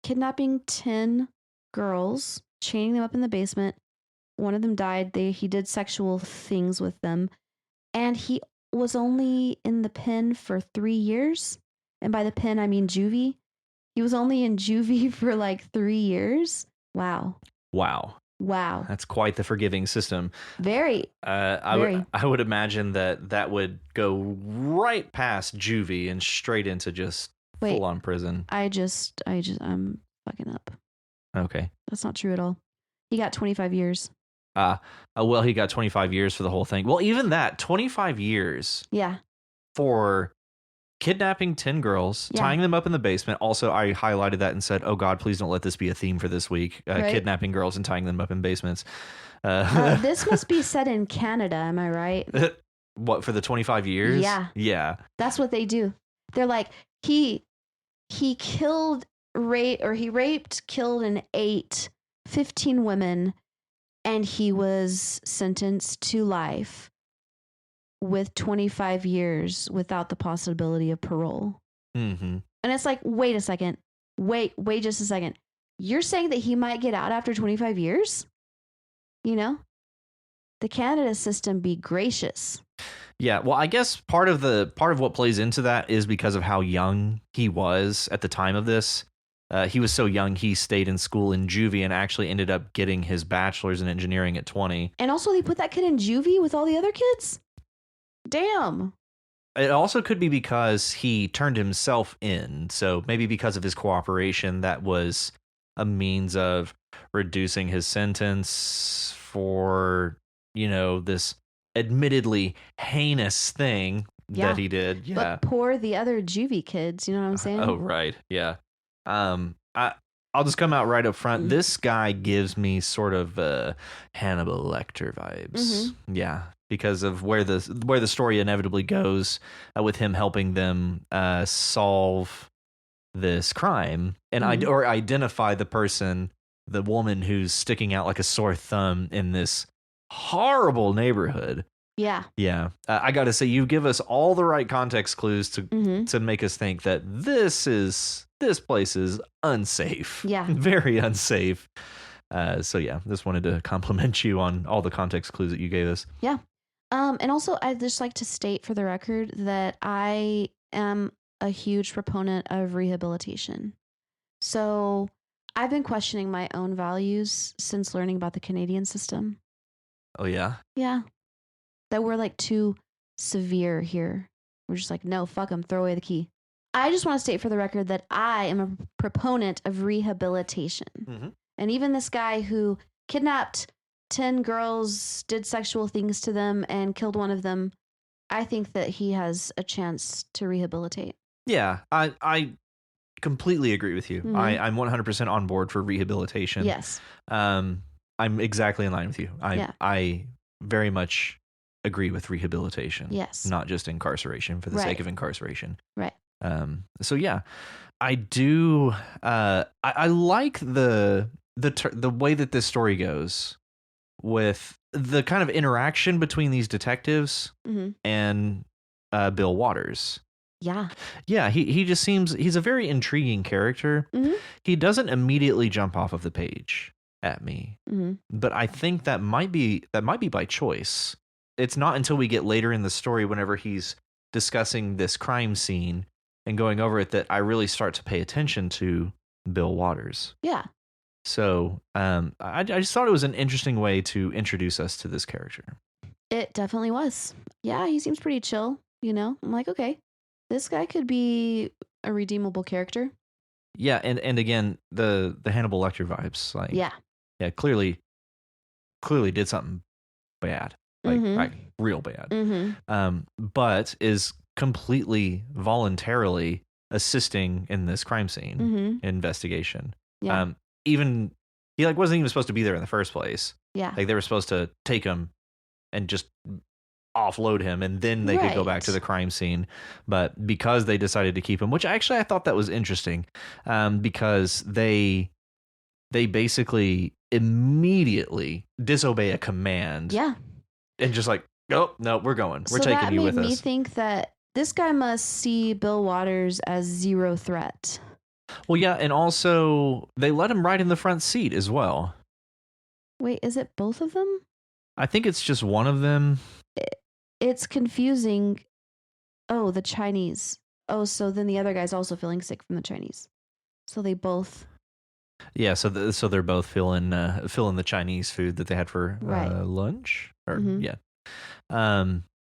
kidnapping 10 girls, chaining them up in the basement, one of them died. He did sexual things with them. And he was only in the pen for 3 years. And by the pen, I mean juvie. He was only in juvie for like 3 years. Wow. Wow. That's quite the forgiving system. Very. Very. I would imagine that would go right past juvie and straight into just Wait. full on prison. I'm fucking up. Okay. That's not true at all. He got 25 years. Well, he got 25 years for the whole thing. Well, even that, 25 years. Yeah. For kidnapping 10 girls, tying them up in the basement. Also, I highlighted that and said, oh God, please don't let this be a theme for this week. Right. Kidnapping girls and tying them up in basements. This must be set in Canada, am I right? What, for the 25 years? Yeah. Yeah. That's what they do. They're like, he killed, he raped, killed, and ate 15 women, and he was sentenced to life with 25 years without the possibility of parole. Mm-hmm. And it's like, wait a second. Wait just a second. You're saying that he might get out after 25 years? You know? The Canada system be gracious. Yeah, well, I guess part of what plays into that is because of how young he was at the time of this. He was so young, he stayed in school in juvie and actually ended up getting his bachelor's in engineering at 20. And also they put that kid in juvie with all the other kids? Damn. It also could be because he turned himself in. So maybe because of his cooperation, that was a means of reducing his sentence for, this admittily heinous thing that he did. Yeah. But poor the other juvie kids, you know what I'm saying? Oh, right. Yeah. I'll just come out right up front. Mm-hmm. This guy gives me sort of Hannibal Lecter vibes. Mm-hmm. Yeah, because of where the story inevitably goes with him helping them solve this crime and or identify the woman who's sticking out like a sore thumb in this horrible neighborhood. Yeah. Yeah. I got to say, you give us all the right context clues to make us think that this place is unsafe. Yeah. Very unsafe. So yeah, just wanted to compliment you on all the context clues that you gave us. Yeah. And also I'd just like to state for the record that I am a huge proponent of rehabilitation. So I've been questioning my own values since learning about the Canadian system. Oh yeah? Yeah. That we're like too severe here. We're just like, no, fuck them, throw away the key. I just want to state for the record that I am a proponent of rehabilitation. Mm-hmm. And even this guy who kidnapped 10 girls, did sexual things to them, and killed one of them, I think that he has a chance to rehabilitate. Yeah, I completely agree with you. Mm-hmm. I'm 100% on board for rehabilitation. Yes. I'm exactly in line with you. I very much agree with rehabilitation. Yes. Not just incarceration for the sake of incarceration. Right. So yeah, I do. I like the way that this story goes with the kind of interaction between these detectives and Bill Waters. Yeah. Yeah. He just seems, he's a very intriguing character. Mm-hmm. He doesn't immediately jump off of the page at me, but I think that might be by choice. It's not until we get later in the story, whenever he's discussing this crime scene and going over it, that I really start to pay attention to Bill Waters. Yeah. So I just thought it was an interesting way to introduce us to this character. It definitely was. Yeah, he seems pretty chill, I'm like, okay, this guy could be a redeemable character. Yeah, and again, the Hannibal Lecter vibes. Like, yeah, clearly did something bad. Like real bad. But is completely voluntarily assisting in this crime scene investigation. Yeah. Even he wasn't even supposed to be there in the first place. Yeah. Like they were supposed to take him and just offload him, and then they could go back to the crime scene. But because they decided to keep him, which actually I thought that was interesting, because they basically immediately disobey a command. Yeah. And just like, oh, no, we're going. We're taking you with us. That made me think that this guy must see Bill Waters as zero threat. Well, yeah, and also they let him ride in the front seat as well. Wait, is it both of them? I think it's just one of them. It's confusing. Oh, the Chinese. Oh, so then the other guy's also feeling sick from the Chinese. So they both Yeah, so they're both filling the Chinese food that they had for Right. lunch. Or Mhm. yeah.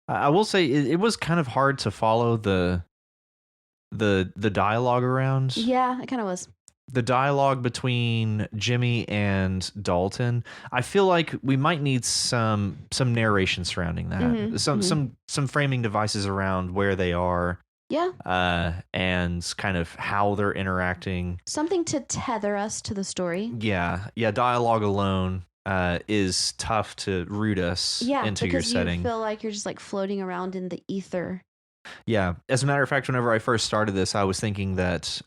I will say it was kind of hard to follow the dialogue around. Yeah, it kind of was. The dialogue between Jimmy and Dalton. I feel like we might need some narration surrounding that. Mhm, Some framing devices around where they are. Yeah. And kind of how they're interacting. Something to tether us to the story. Yeah. Dialogue alone is tough to root us into your setting. You feel like you're just like floating around in the ether. Yeah. As a matter of fact, whenever I first started this, I was thinking that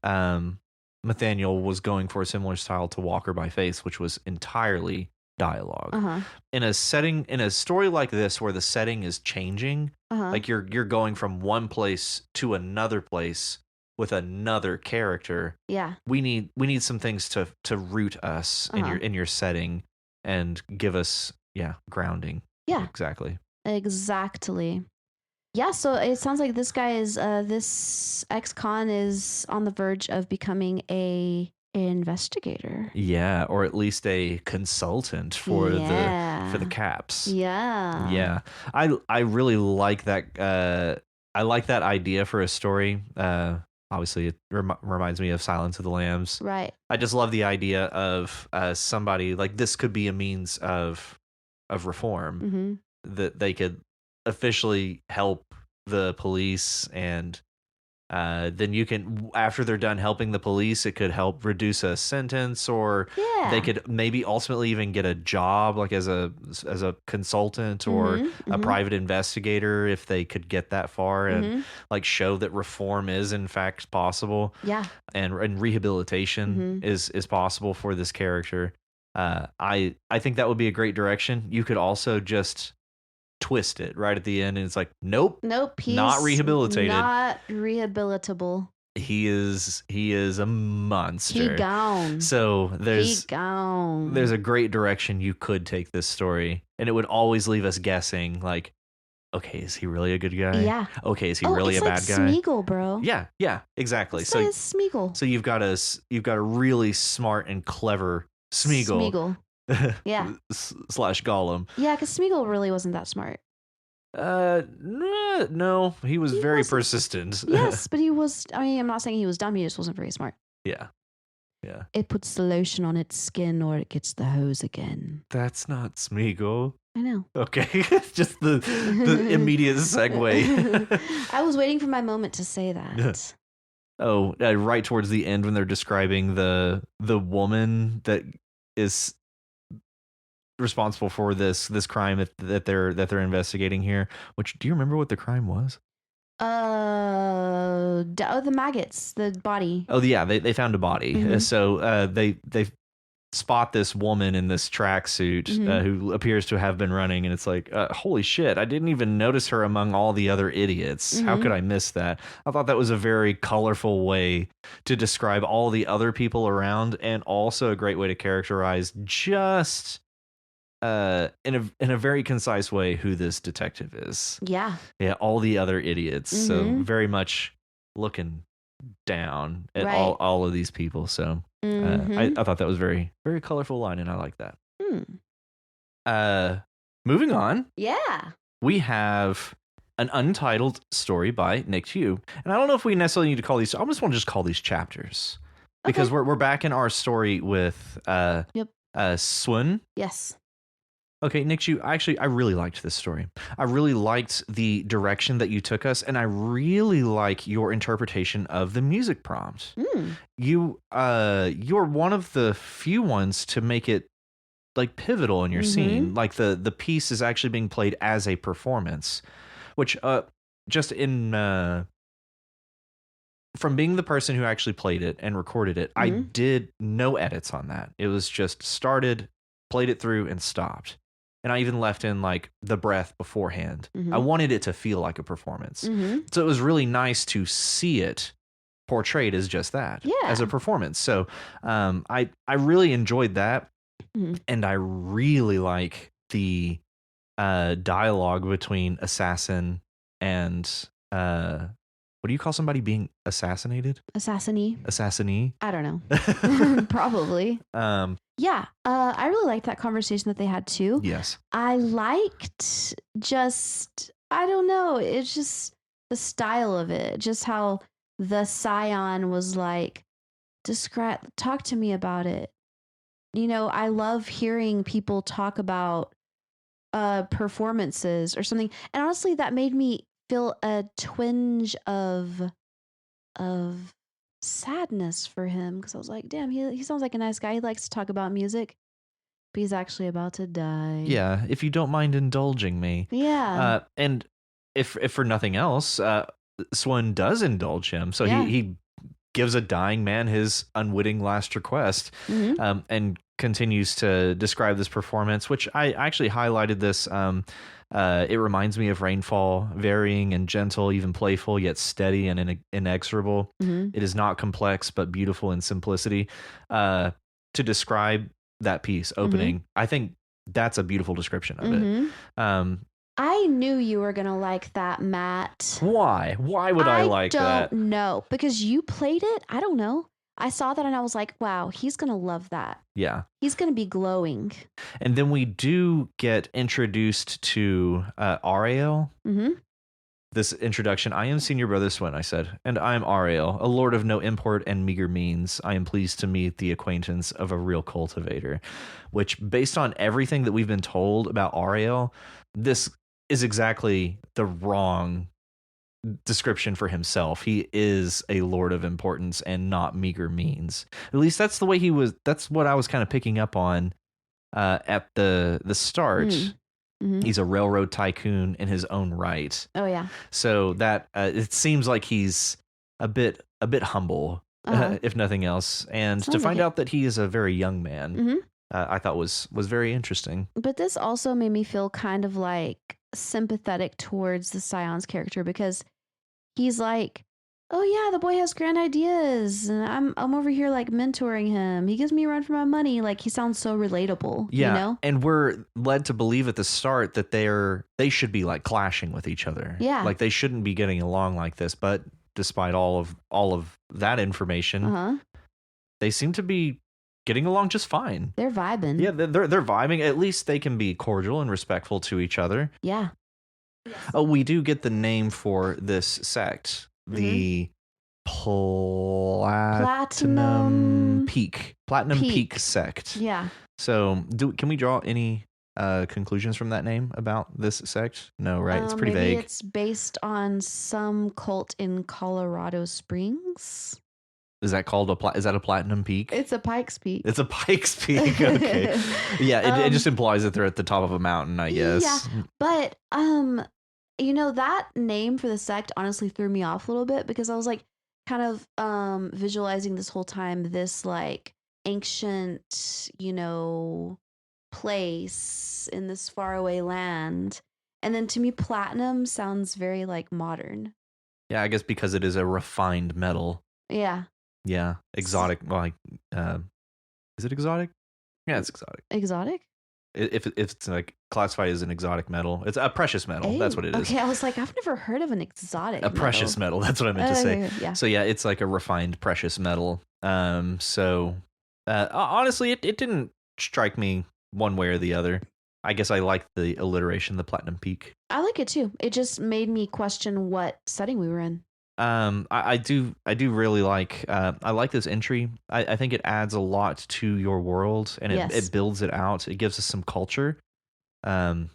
Nathaniel was going for a similar style to Walker by Faith, which was entirely dialogue. In a story like this where the setting is changing, like you're going from one place to another place with another character. Yeah. We need some things to root us in your setting and give us grounding. Yeah. Exactly. Yeah, so it sounds like this guy is this ex-con is on the verge of becoming a investigator. Yeah, or at least a consultant for the Caps. Yeah. Yeah. I really like that I like that idea for a story. Obviously it reminds me of Silence of the Lambs. Right. I just love the idea of somebody like this could be a means of reform that they could officially help the police, and then you can, after they're done helping the police, it could help reduce a sentence, or they could maybe ultimately even get a job like as a consultant or a private investigator if they could get that far and like show that reform is in fact possible. Yeah. And rehabilitation is possible for this character. I think that would be a great direction. You could also just twist it right at the end and it's like nope, he's not rehabilitated, not rehabilitable. He is a monster. He gone. So there's a great direction you could take this story, and it would always leave us guessing like, okay, is he really a good guy? Yeah. Okay, is he really a bad guy? Smeagol, bro. Yeah, exactly. This guy is Smeagol. So you've got a really smart and clever Smeagol. Yeah. slash Gollum. Yeah, because Smeagol really wasn't that smart. No, he was very persistent. Yes, but he was. I mean, I'm not saying he was dumb. He just wasn't very smart. Yeah. It puts the lotion on its skin, or it gets the hose again. That's not Smeagol. I know. Okay, just the immediate segue. I was waiting for my moment to say that. Oh, right towards the end when they're describing the woman that is responsible for this crime that they're investigating here. Which, do you remember what the crime was? The maggots, the body. Oh yeah, they found a body. So they spot this woman in this tracksuit who appears to have been running, and it's like, holy shit, I didn't even notice her among all the other idiots. How could I miss that? I thought that was a very colorful way to describe all the other people around, and also a great way to characterize just in a very concise way who this detective is. Yeah, all the other idiots. So very much looking down at all of these people. So I thought that was very, very colorful line, and I like that. Moving on. Yeah. We have an untitled story by Nick Hugh. And I don't know if we necessarily need to call these, I just want to just call these chapters. Because we're back in our story with Swun. Yes. Okay, Nick, I really liked this story. I really liked the direction that you took us, and I really like your interpretation of the music prompt. You're one of the few ones to make it like pivotal in your scene. Like the piece is actually being played as a performance, which just in from being the person who actually played it and recorded it, I did no edits on that. It was just started, played it through, and stopped. And I even left in like the breath beforehand. I wanted it to feel like a performance. So it was really nice to see it portrayed as just that, as a performance. So I really enjoyed that. And I really like the dialogue between Assassin and what do you call somebody being assassinated? Assassinee. Assassinee? I don't know. Probably. Yeah. I really liked that conversation that they had too. Yes. I liked I don't know. It's just the style of it. Just how the Scion was like, talk to me about it. I love hearing people talk about performances or something. And honestly, that made me feel a twinge of sadness for him, because I was like, damn, he sounds like a nice guy. He likes to talk about music, but he's actually about to die. Yeah, if you don't mind indulging me. Yeah. And if for nothing else, Swan does indulge him. So Yeah. he gives a dying man his unwitting last request, and continues to describe this performance, which I actually highlighted this. It reminds me of rainfall, varying and gentle, even playful, yet steady and inexorable. It is not complex, but beautiful in simplicity. To describe that piece opening, I think that's a beautiful description of it. I knew you were going to like that, Matt. Why? Why would I like that? I don't know. Because you played it? I don't know. I saw that and I was like, wow, he's going to love that. Yeah. He's going to be glowing. And then we do get introduced to Ariel. This introduction, I am senior brother Swen, I said, and I am Ariel, a lord of no import and meager means. I am pleased to meet the acquaintance of a real cultivator, which, based on everything that we've been told about Ariel, this is exactly the wrong description for himself. He is a lord of importance and not meager means. At least that's the way he was. That's what I was kind of picking up on at the start. He's a railroad tycoon in his own right. Oh yeah. So that it seems like he's a bit humble, if nothing else. And to find out that he is a very young man, I thought was very interesting. But this also made me feel kind of like sympathetic towards the Scion's character, because he's like, oh yeah, the boy has grand ideas, and I'm over here like mentoring him. He gives me a run for my money. Like, he sounds so relatable. Yeah, you know? And we're led to believe at the start that they should be like clashing with each other. Yeah, like they shouldn't be getting along like this. But despite all of that information, they seem to be getting along just fine. They're vibing. Yeah, they're vibing. At least they can be cordial and respectful to each other. Yeah. Oh, we do get the name for this sect, the Platinum Peak sect. Yeah. So, can we draw any conclusions from that name about this sect? No, right? It's pretty vague. It's based on some cult in Colorado Springs. Is that called is that a Platinum Peak? It's a Pikes Peak. It's a Pikes Peak. Okay. Yeah, it just implies that they're at the top of a mountain, I guess. Yeah, but that name for the sect honestly threw me off a little bit, because I was like kind of visualizing this whole time this like ancient, place in this faraway land. And then to me, platinum sounds very like modern. Yeah, I guess because it is a refined metal. Yeah. Yeah, exotic. Like, is it exotic? Yeah, it's exotic. Exotic? If it's like classified as an exotic metal, it's a precious metal. Hey, that's what it is. Okay, I was like, I've never heard of an exotic. Precious metal. That's what I meant to say. Yeah. So yeah, it's like a refined precious metal. So honestly, it didn't strike me one way or the other. I guess I like the alliteration, the Platinum Peak. I like it too. It just made me question what setting we were in. I do really like I like this entry. I think it adds a lot to your world, and it builds it out. It gives us some culture, and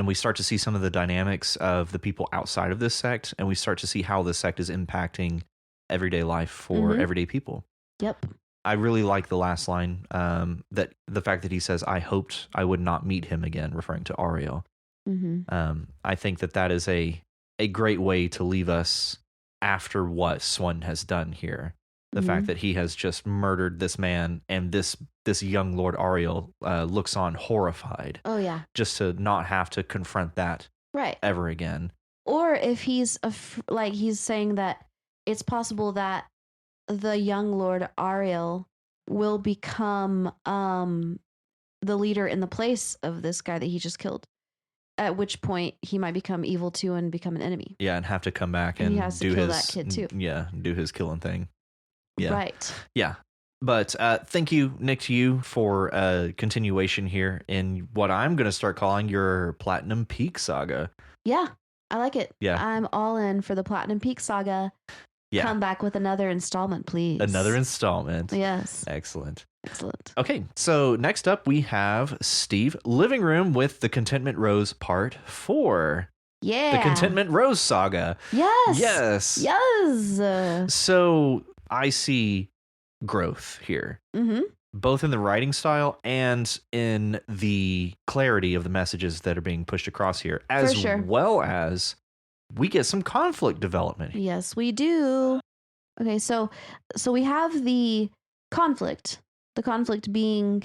we start to see some of the dynamics of the people outside of this sect, and we start to see how this sect is impacting everyday life for everyday people. Yep. I really like the last line, that the fact that he says, "I hoped I would not meet him again," referring to Ariel. I think that is a great way to leave us after what Swan has done here. The fact that he has just murdered this man, and this young Lord Ariel looks on horrified. Oh yeah. Just to not have to confront that ever again. Or if he's he's saying that it's possible that the young Lord Ariel will become the leader in the place of this guy that he just killed. at which point he might become evil too and become an enemy. Yeah, and have to come back And and he has to do kill his that kid too. Yeah, do his killing thing. Yeah. Right. Yeah. But thank you, Nick, to you for continuation here in what I'm going to start calling your Platinum Peak saga. Yeah, I like it. Yeah. I'm all in for the Platinum Peak saga. Yeah. Come back with another installment, please. Another installment. Yes. Excellent. Excellent. Okay, so next up we have Steve, Living Room with the Contentment Rose Part 4. Yeah. The Contentment Rose saga. Yes. Yes. Yes. So I see growth here, both in the writing style and in the clarity of the messages that are being pushed across here, as well as we get some conflict development. Yes, we do. Okay, so we have the conflict. The conflict being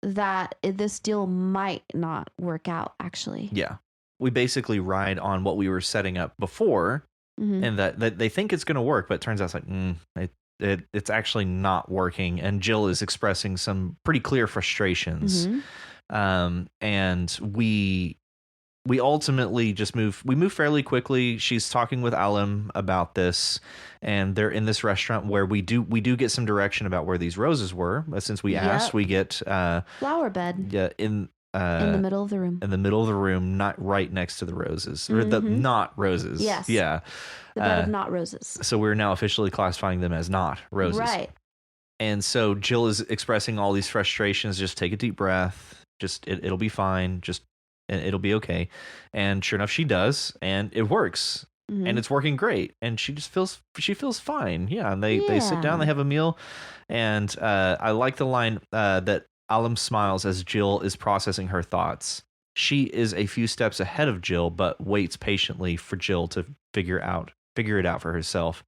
that this deal might not work out, actually. Yeah. We basically ride on what we were setting up before, and that they think it's going to work, but it turns out it's like, it's actually not working. And Jill is expressing some pretty clear frustrations. And we ultimately just move fairly quickly. She's talking with Alim about this, and they're in this restaurant where we do get some direction about where these roses were. Since we asked, we get flower bed. Yeah, in the middle of the room. In the middle of the room, not right next to the roses, or the not roses. Yes. Yeah. The bed of not roses. So we're now officially classifying them as not roses. Right. And so Jill is expressing all these frustrations. Just take a deep breath. Just it'll be fine. Just it'll be okay. And sure enough, she does, and it works. And it's working great. And she just feels fine. Yeah. And they sit down, they have a meal, and I like the line that Alim smiles as Jill is processing her thoughts. She is a few steps ahead of Jill, but waits patiently for Jill to figure it out for herself.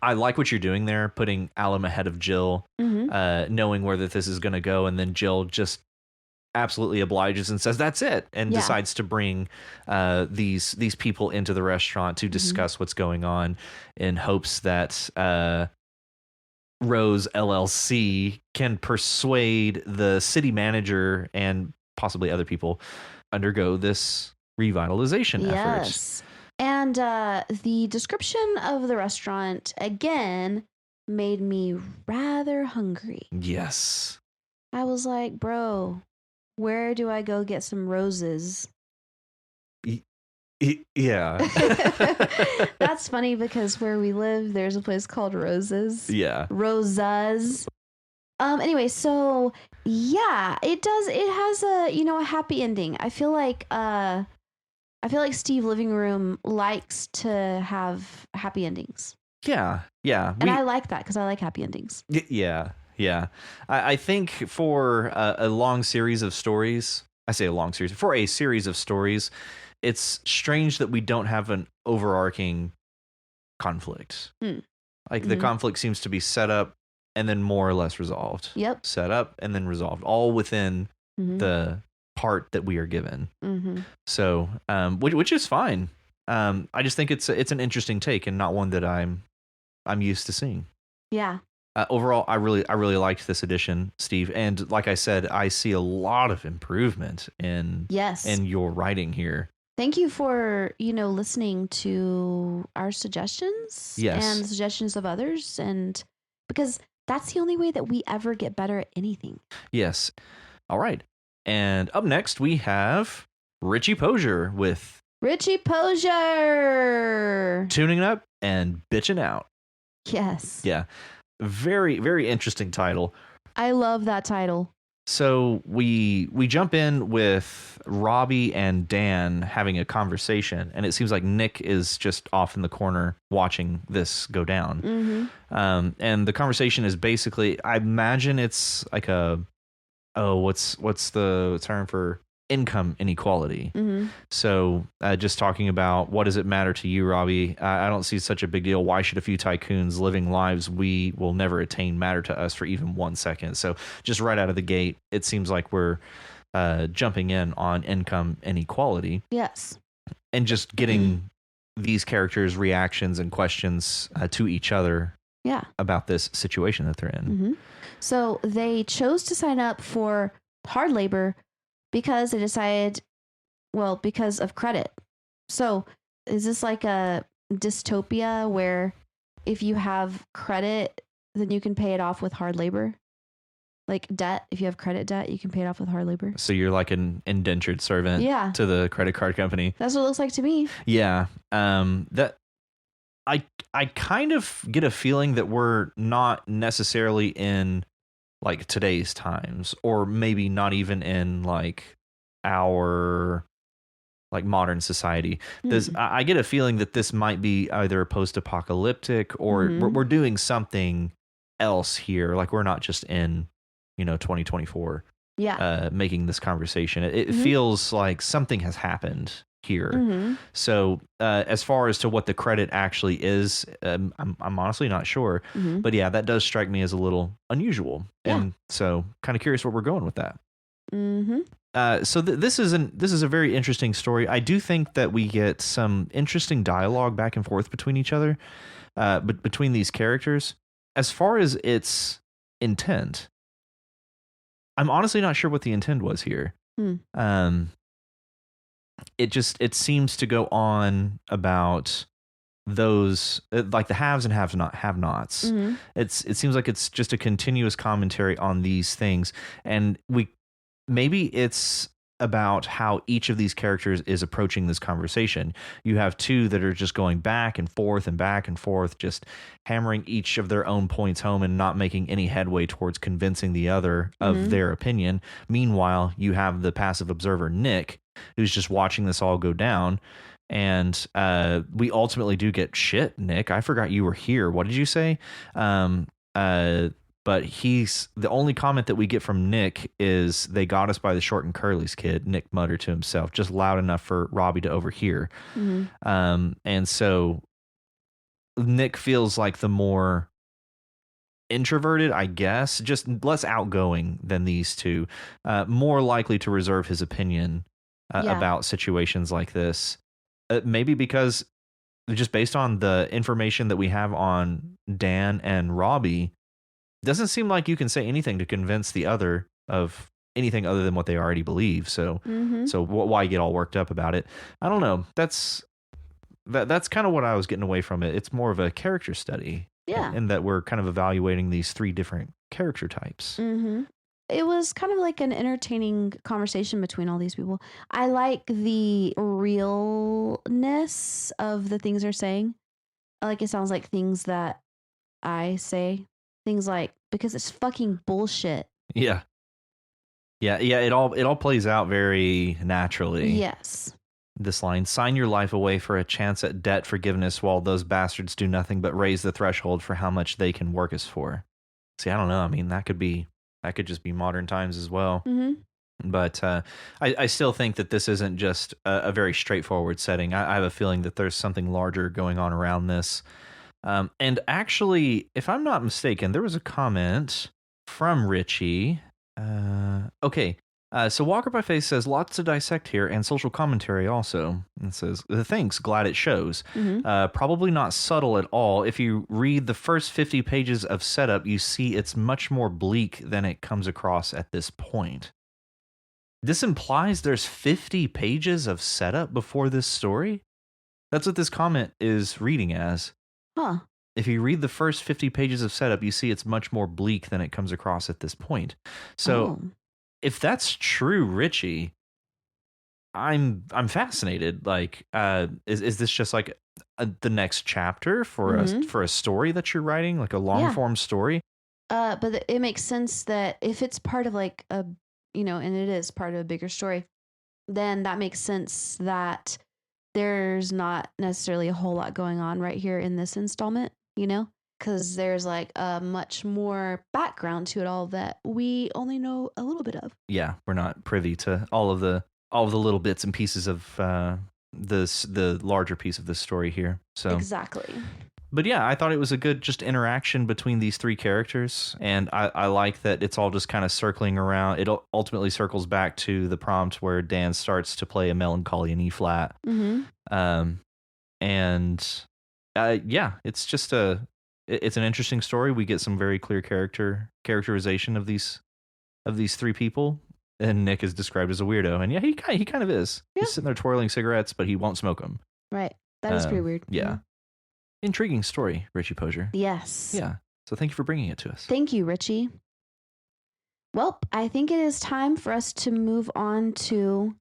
I like what you're doing there, putting Alim ahead of Jill, knowing where this is going to go, and then Jill just absolutely obliges and says that's it, and decides to bring these people into the restaurant to discuss what's going on, in hopes that Rose LLC can persuade the city manager and possibly other people undergo this revitalization effort. Yes. And the description of the restaurant, again, made me rather hungry. Yes. I was like, bro, where do I go get some roses? Yeah. That's funny because where we live, there's a place called Roses. Yeah. Rosas. Anyway, so yeah, it has a happy ending. I feel like Steve Living Room likes to have happy endings. Yeah. Yeah. And I like that because I like happy endings. Yeah. Yeah. I think for a long series of stories, for a series of stories, it's strange that we don't have an overarching conflict. Like the conflict seems to be set up and then more or less resolved. Yep. Set up and then resolved, all within the part that we are given. So, which is fine. I just think it's an interesting take and not one that I'm used to seeing. Yeah. Overall, I really liked this edition, Steve. And like I said, I see a lot of improvement in your writing here. Thank you for, listening to our suggestions and the suggestions of others. And because that's the only way that we ever get better at anything. Yes. All right. And up next, we have Richie Posier with Richie Posier. Tuning Up and Bitching Out. Yes. Yeah. Very, very interesting title. I love that title. So we jump in with Robbie and Dan having a conversation, and it seems like Nick is just off in the corner watching this go down. And the conversation is basically, I imagine it's like what's the term for income inequality? So just talking about, what does it matter to you, Robbie? I don't see such a big deal. Why should a few tycoons living lives we will never attain matter to us for even 1 second? So just right out of the gate, it seems like we're jumping in on income inequality. Yes. And just getting these characters' reactions and questions to each other about this situation that they're in. So they chose to sign up for hard labor because they decided Well, because of credit. So, is this like a dystopia where if you have credit, then you can pay it off with hard labor? Like debt, if you have credit debt, you can pay it off with hard labor. So you're like an indentured servant to the credit card company. That's what it looks like to me. Yeah. That I kind of get a feeling that we're not necessarily in like today's times, or maybe not even in like our like modern society. I get a feeling that this might be either post-apocalyptic or we're doing something else here. Like we're not just in, 2024. Yeah. Making this conversation. It feels like something has happened here. So as far as to what the credit actually is, I'm honestly not sure. But yeah, that does strike me as a little unusual. Yeah. And so kind of curious where we're going with that. So this is a very interesting story. I do think that we get some interesting dialogue back and forth between each other, but between these characters. As far as its intent, I'm honestly not sure what the intent was here. It seems to go on about those like the haves and have-nots. It seems like it's just a continuous commentary on these things, and maybe it's about how each of these characters is approaching this conversation. You have two that are just going back and forth, just hammering each of their own points home and not making any headway towards convincing the other of their opinion. Meanwhile, you have the passive observer, Nick, who's just watching this all go down. And we ultimately do get, shit, Nick, I forgot you were here. What did you say? But the only comment that we get from Nick is, they got us by the short and curly's, kid, Nick muttered to himself, just loud enough for Robbie to overhear. And so Nick feels like the more introverted, I guess, just less outgoing than these two, more likely to reserve his opinion about situations like this. Maybe because just based on the information that we have on Dan and Robbie, doesn't seem like you can say anything to convince the other of anything other than what they already believe. So, why get all worked up about it? I don't know. That's kind of what I was getting away from it. It's more of a character study. Yeah. And that we're kind of evaluating these three different character types. It was kind of like an entertaining conversation between all these people. I like the realness of the things they're saying. Like, it sounds like things that I say. Things like, because it's fucking bullshit. Yeah. It all plays out very naturally. Yes. This line: sign your life away for a chance at debt forgiveness while those bastards do nothing but raise the threshold for how much they can work us for. See, I don't know. I mean, that could just be modern times as well. But I still think that this isn't just a very straightforward setting. I have a feeling that there's something larger going on around this. And actually, if I'm not mistaken, there was a comment from Richie. Okay. So Walker by Faith says, lots to dissect here and social commentary also. It says, thanks, glad it shows. Probably not subtle at all. If you read the first 50 pages of setup, you see it's much more bleak than it comes across at this point. This implies there's 50 pages of setup before this story? That's what this comment is reading as. Huh. If you read the first 50 pages of setup, you see it's much more bleak than it comes across at this point. So if that's true, Richie, I'm fascinated. Like, is this just like the next chapter for a story that you're writing, like a long form story? But it makes sense that if it's part of like a, and it is part of a bigger story, then that makes sense that there's not necessarily a whole lot going on right here in this installment, because there's like a much more background to it all that we only know a little bit of. Yeah, we're not privy to all of the little bits and pieces of the larger piece of this story here. So exactly. But yeah, I thought it was a good just interaction between these three characters, and I like that it's all just kind of circling around. It ultimately circles back to the prompt where Dan starts to play a melancholy in E flat. Yeah, it's just it's an interesting story. We get some very clear characterization of these three people, And Nick is described as a weirdo, and yeah, he kind of is. Yeah. He's sitting there twirling cigarettes, but he won't smoke them. Right. That is pretty weird. Yeah. Mhm. Intriguing story, Richie Posier. Yes. Yeah. So thank you for bringing it to us. Thank you, Richie. Well, I think it is time for us to move on to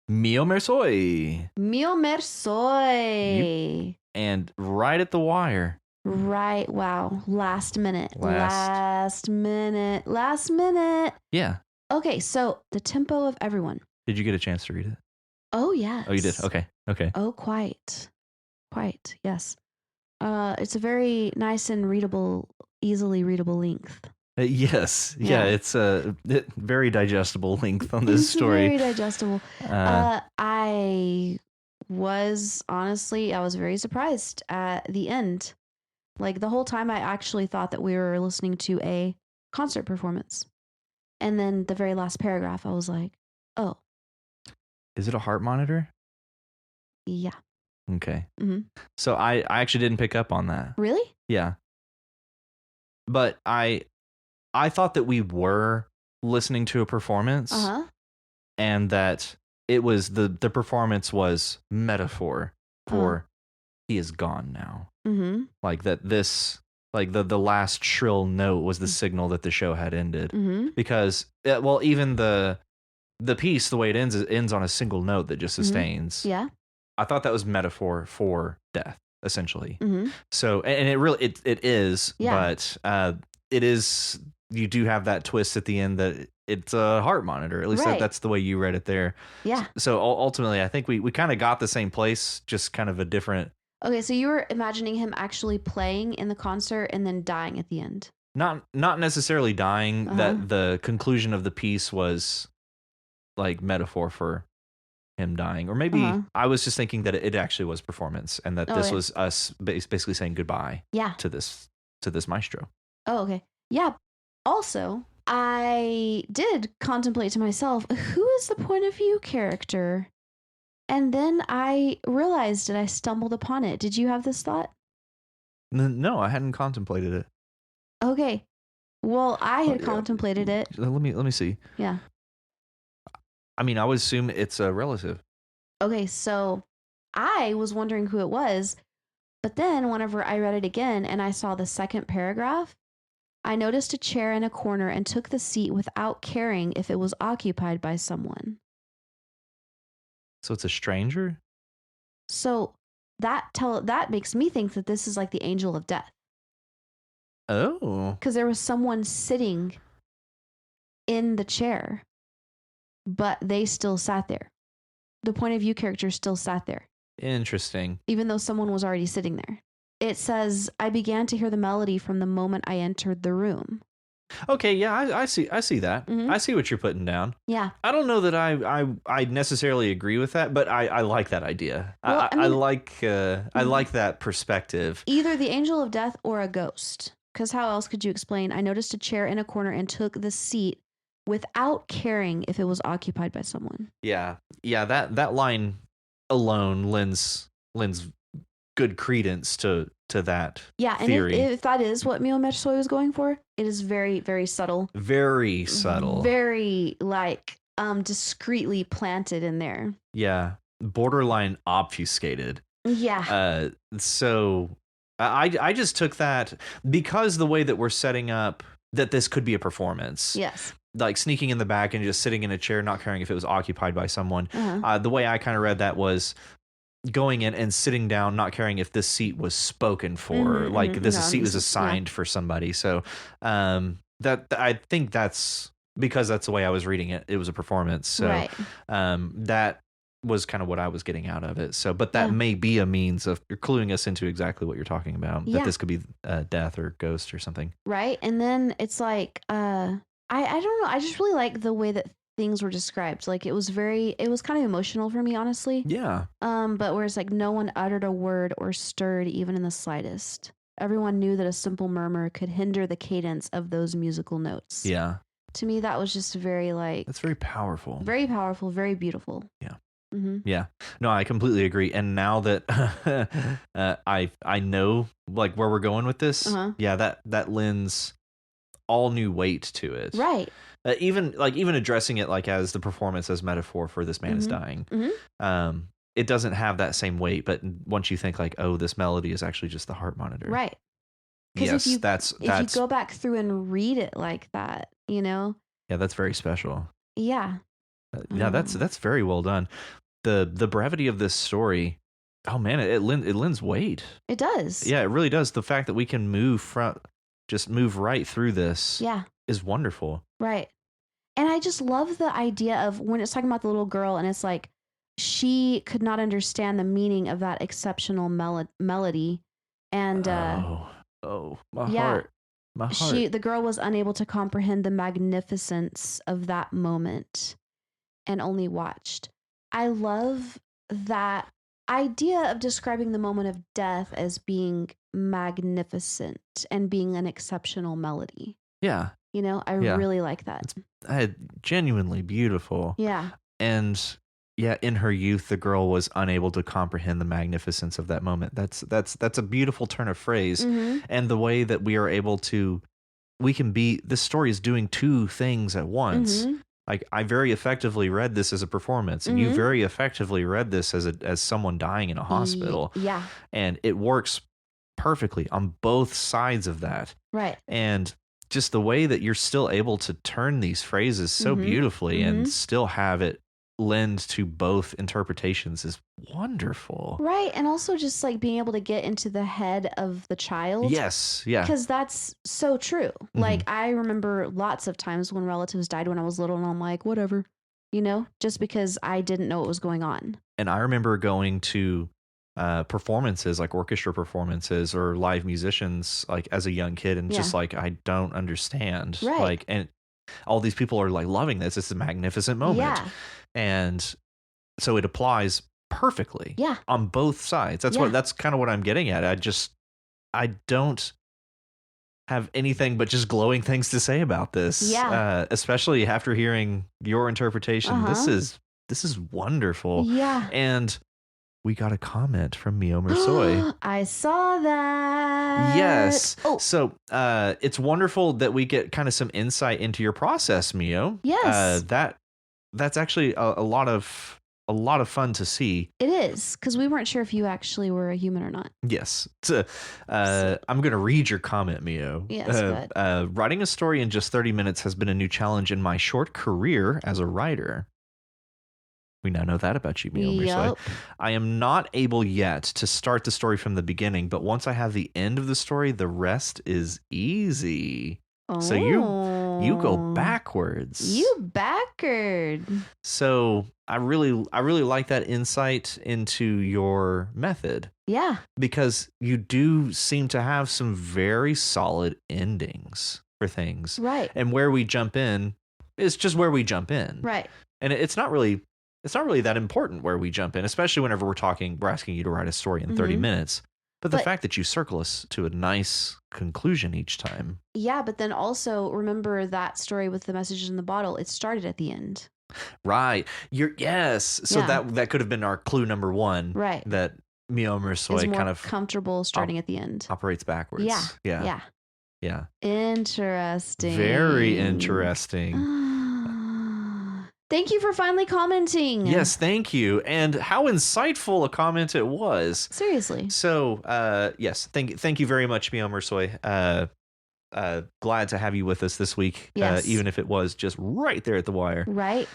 Mio Mersoy. Mio Mersoy. And right at the wire. Right. Wow. Last minute. Last minute. Yeah. Okay. So the tempo of everyone. Did you get a chance to read it? Oh, yes. Oh, you did? Okay. Oh, quite. Yes. It's a very nice and readable, easily readable length. Yes. Yeah. It's a very digestible length on this story. Very digestible. I was very surprised at the end. Like the whole time I actually thought that we were listening to a concert performance. And then the very last paragraph, I was like, oh. Is it a heart monitor? Yeah. Okay. Mm-hmm. So I actually didn't pick up on that. Really? Yeah. But I thought that we were listening to a performance, and that it was the performance was metaphor for he is gone now. Mm-hmm. Like that this, like the last shrill note was the signal that the show had ended. Mm-hmm. Because even the piece, the way it ends on a single note that just sustains. Mm-hmm. Yeah. I thought that was metaphor for death, essentially. Mm-hmm. So, and it really it is, but it is. You do have that twist at the end that it's a heart monitor. At least that's the way you read it there. Yeah. So ultimately, I think we kind of got the same place, just kind of a different. Okay, so you were imagining him actually playing in the concert and then dying at the end. Not necessarily dying. That the conclusion of the piece was like metaphor for him dying, or maybe I was just thinking that it actually was performance, and that this was us basically saying goodbye. Yeah. To this maestro. Oh, okay. Yeah. Also, I did contemplate to myself, who is the point of view character? And then I realized that I stumbled upon it. Did you have this thought? No, I hadn't contemplated it. Okay. Well, I had contemplated it. Let me see. Yeah. I mean, I would assume it's a relative. Okay, so I was wondering who it was, but then whenever I read it again and I saw the second paragraph, I noticed a chair in a corner and took the seat without caring if it was occupied by someone. So it's a stranger? So that makes me think that this is like the angel of death. Oh. Because there was someone sitting in the chair, but they still sat there. The point of view character still sat there. Interesting. Even though someone was already sitting there. It says, I began to hear the melody from the moment I entered the room. Okay, yeah, I see that. Mm-hmm. I see what you're putting down. Yeah. I don't know that I necessarily agree with that, but I like that idea. Well, I like that perspective. Either the angel of death or a ghost. Because how else could you explain, I noticed a chair in a corner and took the seat without caring if it was occupied by someone. Yeah. That line alone lends good credence to that. Yeah, theory. And if that is what Mio Mersoy was going for, it is very, very subtle. Very subtle. Very discreetly planted in there. Yeah, borderline obfuscated. Yeah. So I just took that because the way that we're setting up that this could be a performance. Yes. Like sneaking in the back and just sitting in a chair, not caring if it was occupied by someone. The way I kind of read that was going in and sitting down, not caring if this seat was spoken for, seat was assigned for somebody. So that I think that's because that's the way I was reading it. It was a performance. So that was kind of what I was getting out of it. So, but that may be a means of cluing us into exactly what you're talking about. That this could be death or ghost or something. Right. And then it's like, I don't know. I just really like the way that things were described. Like it was kind of emotional for me, honestly. Yeah. But whereas like no one uttered a word or stirred even in the slightest. Everyone knew that a simple murmur could hinder the cadence of those musical notes. Yeah. To me, that was just very that's very powerful. Very powerful, very beautiful. Yeah. Mm-hmm. Yeah. No, I completely agree. And now that I know like where we're going with this, yeah, that lends all new weight to it. Right. Even addressing it like as the performance as metaphor for this man is dying. It doesn't have that same weight, but once you think like, oh, this melody is actually just the heart monitor. Right. Yes, if you that's go back through and read it like that, yeah, that's very special. Yeah. Yeah, that's very well done. The brevity of this story, oh man, it lends weight. It does. Yeah, it really does. The fact that we can move right through this is wonderful. Right. And I just love the idea of when it's talking about the little girl and it's like she could not understand the meaning of that exceptional melody. And my heart. The girl was unable to comprehend the magnificence of that moment and only watched. I love that idea of describing the moment of death as being magnificent and being an exceptional melody. Yeah. I really like that. It's genuinely beautiful. Yeah. And in her youth, the girl was unable to comprehend the magnificence of that moment. That's a beautiful turn of phrase. And the way that we are able to, this story is doing two things at once. Like I very effectively read this as a performance, and you very effectively read this as someone dying in a hospital. Yeah. And it works perfectly on both sides of that. Right. And just the way that you're still able to turn these phrases so beautifully and still have it lend to both interpretations is wonderful. Right. And also just like being able to get into the head of the child. Yes. Yeah. Because that's so true. Like I remember lots of times when relatives died when I was little and I'm like, whatever, just because I didn't know what was going on. And I remember going to performances, like orchestra performances or live musicians, like as a young kid, and just like, I don't understand. Right. Like, and all these people are like loving this. It's a magnificent moment. Yeah. And so it applies perfectly on both sides. That's kind of what I'm getting at. I don't have anything but just glowing things to say about this. Yeah. Especially after hearing your interpretation. This is wonderful. Yeah. And we got a comment from Mio Mersoy. I saw that. Yes. Oh. So it's wonderful that we get kind of some insight into your process, Mio. Yes. That's actually a lot of fun to see. It is, because we weren't sure if you actually were a human or not. Yes. I'm going to read your comment, Mio. Yes. Writing a story in just 30 minutes has been a new challenge in my short career as a writer. We now know that about you, Mio Mersoy. I am not able yet to start the story from the beginning, but once I have the end of the story, the rest is easy. Oh. So you go backwards. You backward. So I really like that insight into your method. Yeah. Because you do seem to have some very solid endings for things. Right. And where we jump in is just where we jump in. Right. And it's not really that important where we jump in, especially whenever we're asking you to write a story in 30 minutes. But the fact that you circle us to a nice conclusion each time. Yeah, but then also remember that story with the messages in the bottle. It started at the end. Right. So that could have been our clue number one. Right. That Mio Mersoy kind of comfortable starting at the end. Operates backwards. Yeah. Interesting. Very interesting. Thank you for finally commenting. Yes, thank you. And how insightful a comment it was. Seriously. So, yes, thank you very much, Mio Mersoy. Glad to have you with us this week, even if it was just right there at the wire. Right.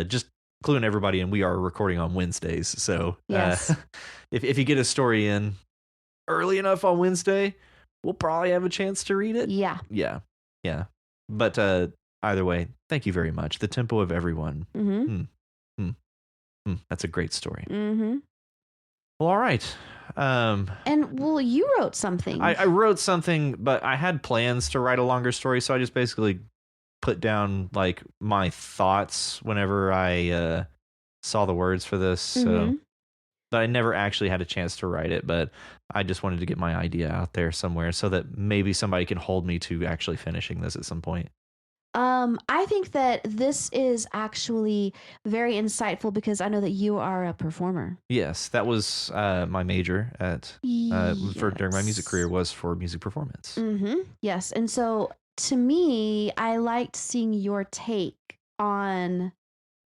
Just cluing everybody in, we are recording on Wednesdays. So if you get a story in early enough on Wednesday, we'll probably have a chance to read it. Yeah. Yeah. But either way, thank you very much. The Tempo of Everyone. That's a great story. Well, all right. You wrote something. I wrote something, but I had plans to write a longer story, so I just basically put down like my thoughts whenever I saw the words for this. So, but I never actually had a chance to write it, but I just wanted to get my idea out there somewhere so that maybe somebody can hold me to actually finishing this at some point. I think that this is actually very insightful because I know that you are a performer. Yes, that was my major during my music career was for music performance. Yes, and so to me, I liked seeing your take on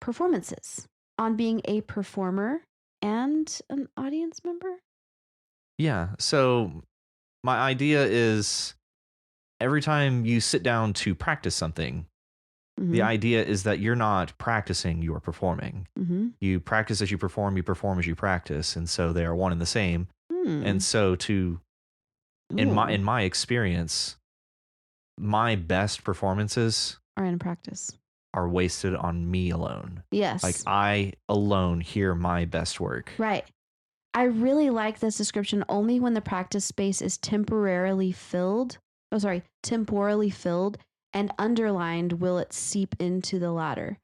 performances, on being a performer and an audience member. Yeah. So my idea is every time you sit down to practice something, the idea is that you're not practicing, you're performing. You practice as you perform as you practice. And so they are one and the same. And so in my experience, my best performances are in practice. Are wasted on me alone. Yes. Like I alone hear my best work. Right. I really like this description. Only when the practice space is temporarily filled and underlined will it seep into the latter.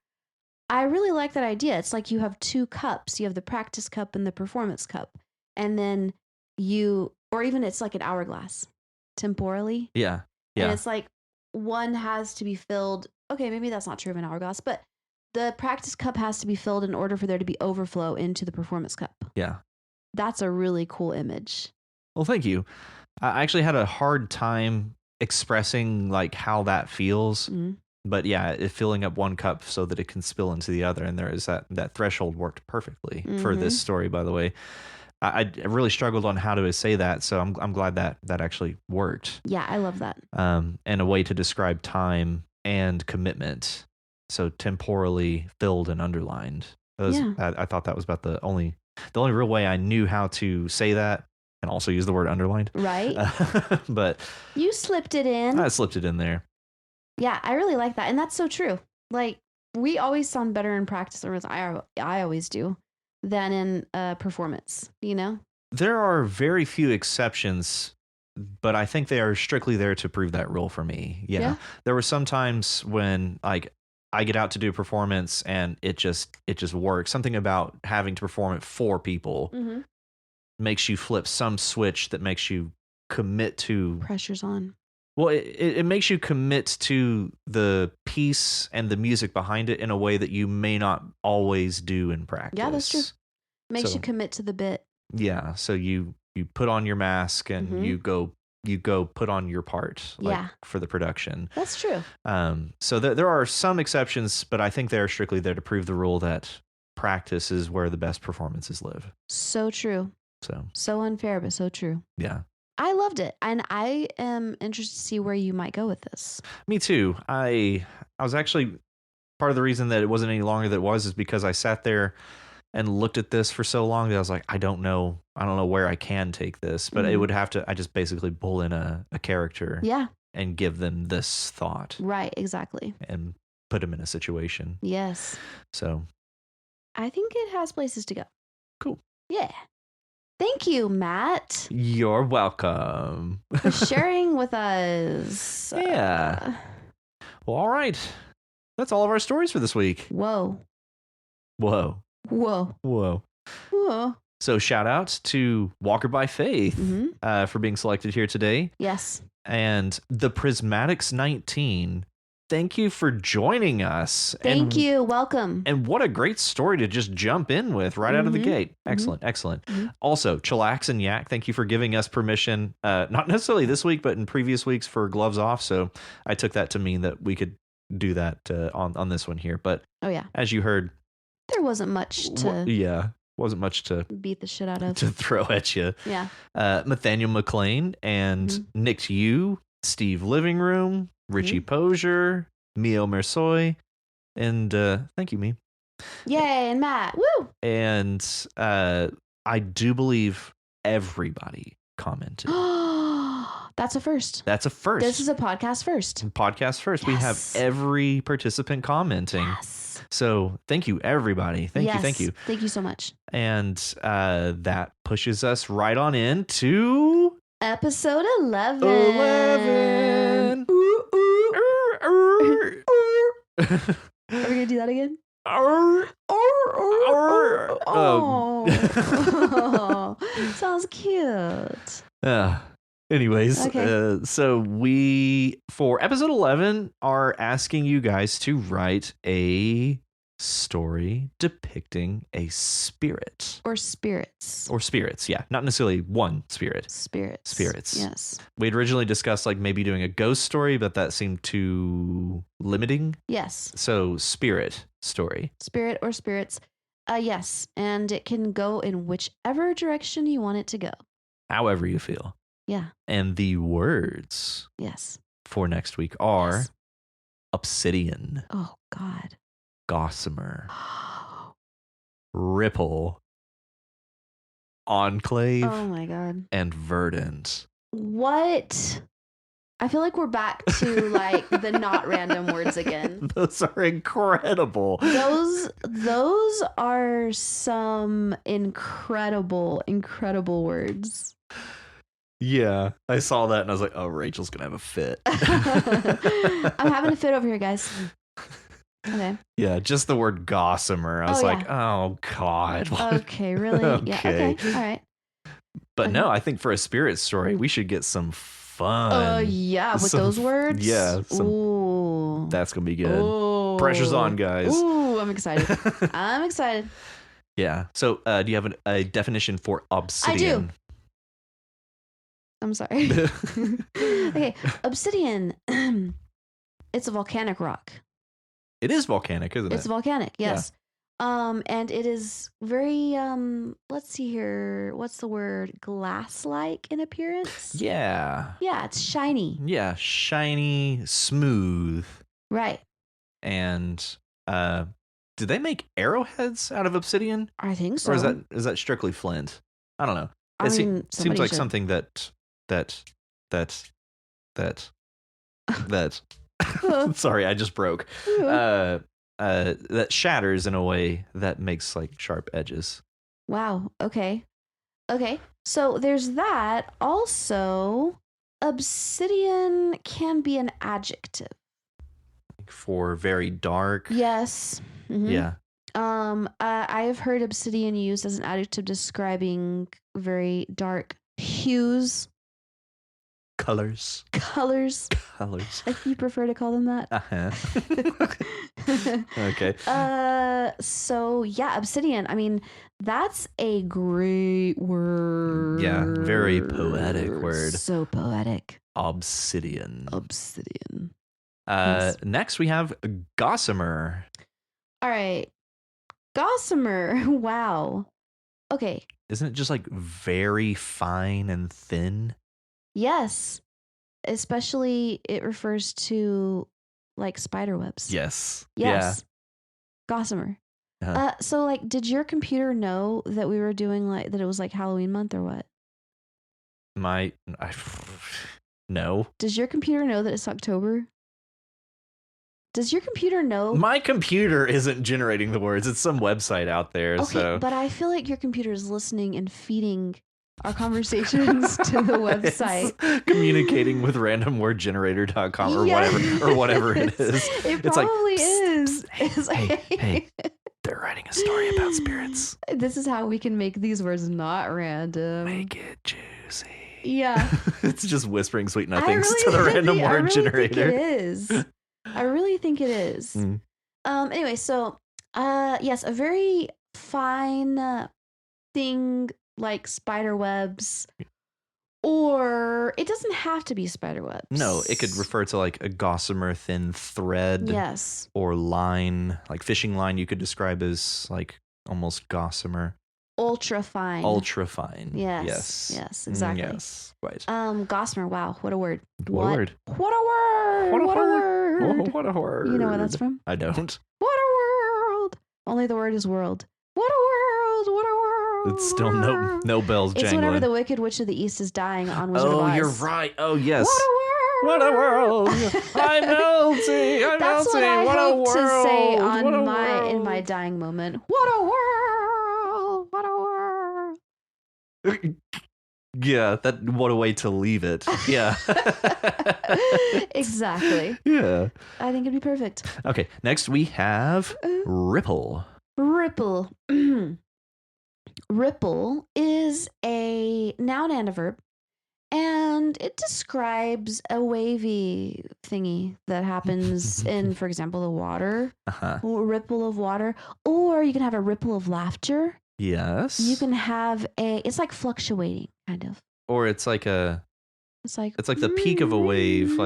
I really like that idea. It's like you have two cups. You have the practice cup and the performance cup. And then or even it's like an hourglass temporally. Yeah. And it's like one has to be filled. Okay, maybe that's not true of an hourglass, but the practice cup has to be filled in order for there to be overflow into the performance cup. Yeah. That's a really cool image. Well, thank you. I actually had a hard time expressing like how that feels. But yeah, filling up one cup so that it can spill into the other. And there is that threshold worked perfectly for this story, by the way. I really struggled on how to say that. So I'm glad that actually worked. Yeah, I love that. And a way to describe time and commitment. So temporally filled and underlined. I thought that was about the only real way I knew how to say that and also use the word underlined. Right. But you slipped it in. I slipped it in there. Yeah, I really like that. And that's so true. Like we always sound better in practice, or I always do, than in performance, you know? There are very few exceptions, but I think they are strictly there to prove that rule for me. Yeah. There were some times when like I get out to do a performance and it just works. Something about having to perform it for people makes you flip some switch that makes you commit to pressure's on. Well, it makes you commit to the piece and the music behind it in a way that you may not always do in practice. Yeah, that's true. Makes you commit to the bit. Yeah, so you put on your mask and you go put on your part for the production. That's true. So there are some exceptions, but I think they're strictly there to prove the rule that practice is where the best performances live. So true. So unfair, but so true. Yeah. I loved it, and I am interested to see where you might go with this. Me too. I was actually part of the reason that it wasn't any longer than it was is because I sat there and looked at this for so long that I was like, I don't know where I can take this, but it would have to. I just basically pull in a character, and give them this thought, right? Exactly, and put them in a situation. Yes. So, I think it has places to go. Cool. Yeah. Thank you, Matt. You're welcome. For sharing with us. Yeah. Well, all right. That's all of our stories for this week. Whoa. So shout out to Walker by Faith for being selected here today. Yes. And the Prismatics 19. Thank you for joining us. Thank you. Welcome. And what a great story to just jump in with right out of the gate. Excellent. Also, Chillax and Yak, thank you for giving us permission, not necessarily this week, but in previous weeks for gloves off. So I took that to mean that we could do that on this one here. But as you heard, there wasn't much to... wasn't much to beat the shit out of. To throw at you. Yeah. Nathaniel McLean and Nick Yu, Steve Living Room, Richie Posier, Mio Mersoy, and thank you, me. Yay, and Matt. Woo! And I do believe everybody commented. That's a first. That's a first. This is a podcast first. Podcast first. Yes. We have every participant commenting. Yes. So thank you, everybody. Thank you. Thank you so much. And that pushes us right on into... Episode 11. Are we going to do that again? Sounds cute. Anyways, okay. So we, for episode 11, are asking you guys to write a story depicting a spirit. Or spirits. Or spirits, yeah. Not necessarily one spirit. Spirits. Yes. We'd originally discussed like maybe doing a ghost story, but that seemed too limiting. Yes. So spirit story. Spirit or spirits. Yes. And it can go in whichever direction you want it to go. However you feel. Yeah. And the words for next week are Obsidian. Oh, God. Gossamer. Ripple. Enclave. Oh, my God. And Verdant. What? I feel like we're back to like the not random words again. Those are incredible. Those are some incredible words. Yeah, I saw that and I was like, oh, Rachel's going to have a fit. I'm having a fit over here, guys. Okay. Yeah, just the word gossamer. I was like, oh, God. Okay, really? Okay. Yeah, okay. All right. But no, I think for a spirit story, we should get some fun. Yeah, with those words? Yeah. Ooh. That's going to be good. Ooh. Pressure's on, guys. Ooh, I'm excited. I'm excited. Yeah. So do you have a definition for obsidian? I do. I'm sorry. Okay, obsidian. It's a volcanic rock. It is volcanic, isn't it? It's volcanic, yes. Yeah. And it is very let's see here. What's the word? Glass-like in appearance? Yeah. Yeah, it's shiny. Yeah, shiny, smooth. Right. And do they make arrowheads out of obsidian? I think so. Or is that strictly flint? I don't know. It seems like something that sorry, I just broke. That shatters in a way that makes like sharp edges. Wow. Okay. So there's that. Also, obsidian can be an adjective. For very dark. Yes. Mm-hmm. Yeah. I have heard obsidian used as an adjective describing very dark hues. Colors. If you prefer to call them that. Okay. So yeah, obsidian. I mean, that's a great word. Yeah, very poetic word. So poetic. Obsidian. Yes. Next we have gossamer. All right. Gossamer. Wow. Okay. Isn't it just like very fine and thin? Yes. Especially it refers to like spider webs. Yes. Yeah. Yeah. Gossamer. So like, did your computer know that we were doing like that it was like Halloween month or what? No. Does your computer know that it's October? Does your computer know? My computer isn't generating the words. It's some website out there. Okay, so. But I feel like your computer is listening and feeding our conversations to the website. It's communicating with randomwordgenerator.com or whatever it is. It probably is. Hey, they're writing a story about spirits. This is how we can make these words not random. Make it juicy. Yeah. It's just whispering sweet nothings to the random word generator. I really think it is. Anyway, so yes, a very fine thing like spider webs, or it doesn't have to be spider webs. No, it could refer to like a gossamer thin thread. Yes. Or line, like fishing line you could describe as like almost gossamer. Ultra fine. Yes, exactly. Yes, right. Gossamer, wow, what a word. What a word. What a word. What a word. Oh, what a word. You know where that's from? I don't. What a world. Only the word is world. What a world. What a world. It's still no bells jangling. It's whenever the Wicked Witch of the East is dying on Wizard of Oz. Oh, you're right. Oh, yes. What a world. I'm melting. That's what I what hope a world. to say on in my dying moment. What a world. What a world. Yeah, what a way to leave it. Yeah. Exactly. Yeah. I think it'd be perfect. Okay, next we have ripple. Ripple. Ripple is a noun and a verb, And it describes a wavy thingy that happens in, for example, the water, a ripple of water, or you can have a ripple of laughter. Yes. You can have it's like fluctuating, kind of. Or it's like the peak of a wave,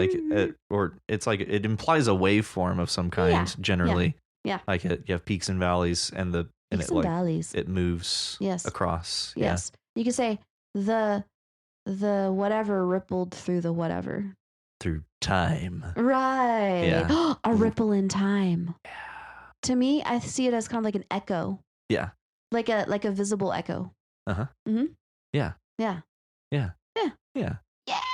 or it's like it implies a waveform of some kind. Generally, yeah. Like you have peaks and valleys, and valleys. It moves. Yes. Across. Yes. Yeah. You could say the whatever rippled through the whatever. Through time. Right. Yeah. A ripple in time. Yeah. To me, I see it as kind of like an echo. Yeah. Like a visible echo. Uh-huh. Mm-hmm. Yeah. Yeah. Yeah. Yeah. Yeah.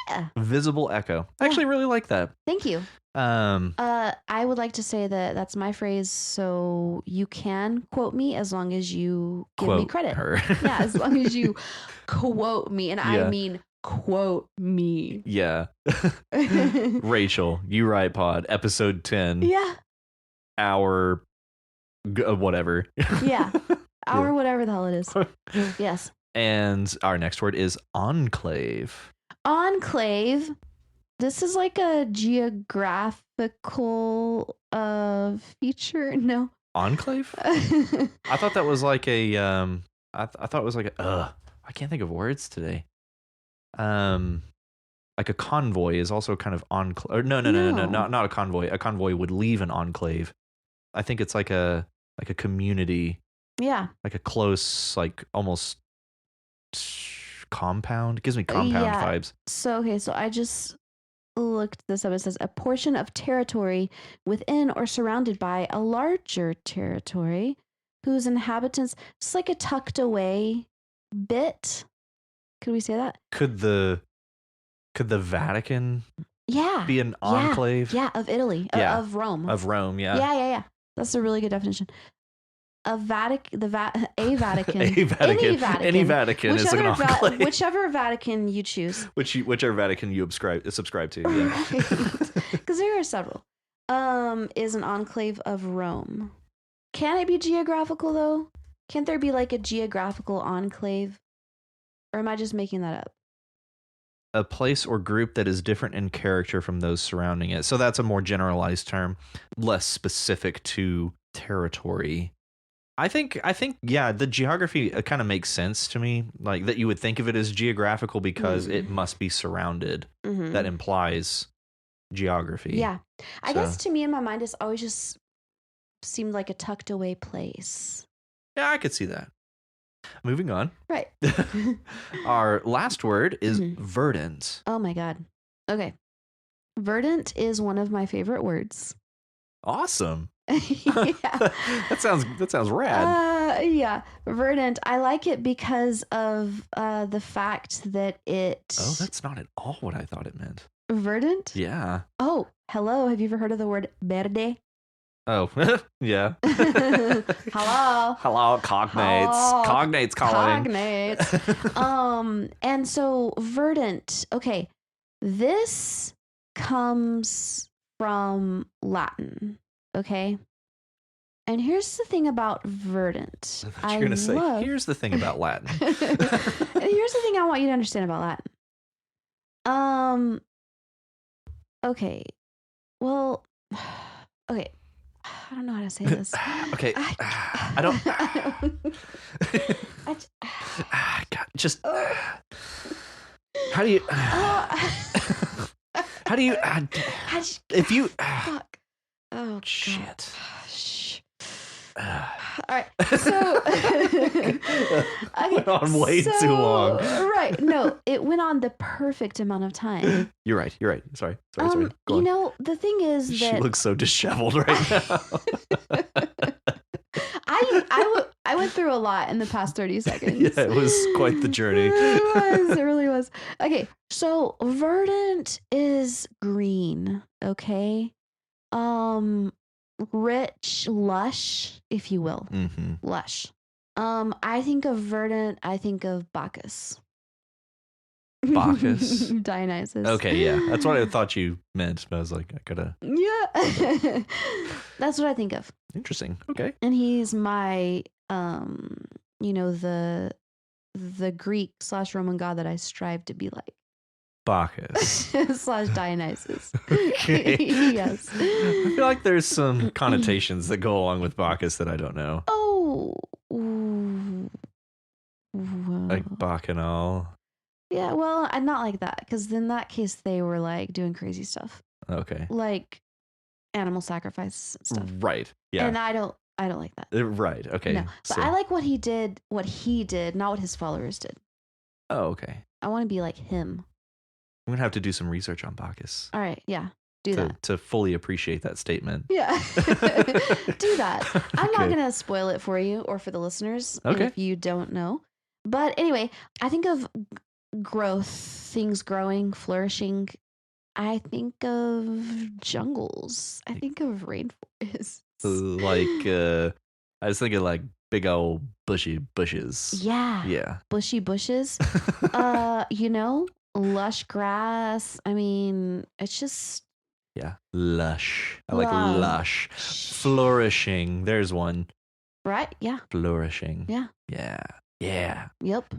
Yeah. Visible echo. I actually really like that. Thank you. I would like to say that that's my phrase, so you can quote me as long as you give me credit. Her. Yeah, as long as you quote me, and I mean quote me. Yeah. Rachel, youwritepod, episode 10. Yeah. Hour whatever. Yeah. Hour whatever the hell it is. Yes. And our next word is enclave. Enclave. This is like a geographical feature. No. Enclave? I thought that was like a I thought it was like a I can't think of words today. Like a convoy is also kind of enclave. No, not a convoy. A convoy would leave an enclave. I think it's like a community. Yeah. Like a close, like almost compound. It gives me compound vibes. So I just looked this up. It says a portion of territory within or surrounded by a larger territory whose inhabitants, just like a tucked away bit. Could we say that? Could the Vatican be an enclave? Yeah, of Italy. Yeah. Of Rome. Of Rome, yeah. Yeah. That's a really good definition. A Vatican. Any Vatican is an enclave. Whichever Vatican you choose. Whichever Vatican you subscribe to, yeah. Because there are several. Is an enclave of Rome. Can it be geographical though? Can't there be like a geographical enclave? Or am I just making that up? A place or group that is different in character from those surrounding it. So that's a more generalized term, less specific to territory. I think, yeah, the geography kind of makes sense to me, like that you would think of it as geographical because it must be surrounded. Mm-hmm. That implies geography. Yeah. I guess to me in my mind, it's always just seemed like a tucked away place. Yeah, I could see that. Moving on. Right. Our last word is verdant. Oh my God. Okay. Verdant is one of my favorite words. Awesome. Yeah. that sounds rad. Yeah, verdant. I like it because of the fact that it. Oh, that's not at all what I thought it meant. Verdant? Yeah. Oh, hello. Have you ever heard of the word verde? Oh, yeah. Hello, cognates. Cognates calling. Cognates. And so verdant. Okay, this comes from Latin. Okay. And here's the thing about verdant. I thought you were going to say, here's the thing about Latin. Here's the thing I want you to understand about Latin. Okay. Well, okay. I don't know how to say this. Okay. I don't. God, just. How do you. How do you. If you. Fuck. Oh, shit. All right. So. Went on way too long. Right. No, it went on the perfect amount of time. You're right. Sorry. Go on. You know, the thing is that. She looks so disheveled right now. I went through a lot in the past 30 seconds. Yeah, it was quite the journey. It really was. Okay, so verdant is green, okay? Rich, lush, if you will. Mm-hmm. Lush. I think of verdant, I think of Bacchus. Bacchus? Dionysus. Okay, yeah. That's what I thought you meant, but I was like, I gotta... Yeah. That's what I think of. Interesting. Okay. And he's my, the Greek /Roman god that I strive to be like. Bacchus. / Dionysus. Okay. Yes. I feel like there's some connotations that go along with Bacchus that I don't know. Oh. Ooh. Like bacchanal. Yeah, well, I'm not like that, because in that case they were like doing crazy stuff, Okay. like animal sacrifice stuff. Right. Yeah. And I don't like that. Right. Okay. No, but I like what he did, not what his followers did. Oh, okay. I want to be like him. I'm gonna have to do some research on Bacchus. All right, yeah, do that to fully appreciate that statement. Yeah, do that. I'm not Okay. gonna spoil it for you or for the listeners Okay. if you don't know. But anyway, I think of growth, things growing, flourishing. I think of jungles. I think of rainforests. Like, I was thinking like big old bushy bushes. Yeah. Yeah. Bushy bushes. Lush grass. I mean, it's just Yeah. Lush. I like Love. lush. Flourishing. There's one. right. Yeah. Flourishing. Yeah. Yeah. Yeah. Yep.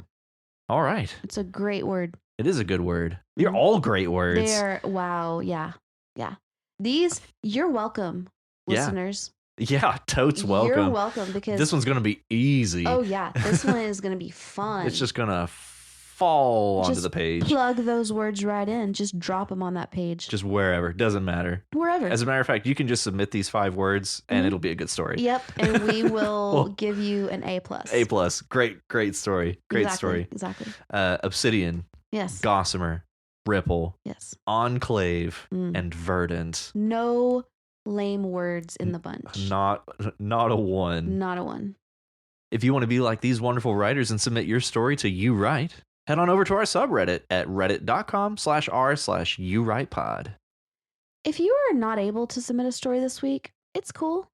All right. It's a great word. It is a good word. They're all great words. They're wow. Yeah. Yeah. These, you're welcome, Yeah. listeners. Yeah, totes welcome. You're welcome, because This one's going to be easy. oh yeah, this one is going to be fun. It's just going to fall onto Just the page. Plug those words right in. Just drop them on that page. Just wherever. Doesn't matter. Wherever. As a matter of fact, you can just submit these 5 words and it'll be a good story. Yep, and we will Well, give you an A+. A+. Great story. Great story. Exactly. Obsidian, Yes. Gossamer, Ripple, Yes. Enclave, Mm. and Verdant. No lame words in the bunch. Not a one. Not a one. If you want to be like these wonderful writers and submit your story to You Write, head on over to our subreddit at reddit.com/r/youwritepod. If you are not able to submit a story this week, it's cool.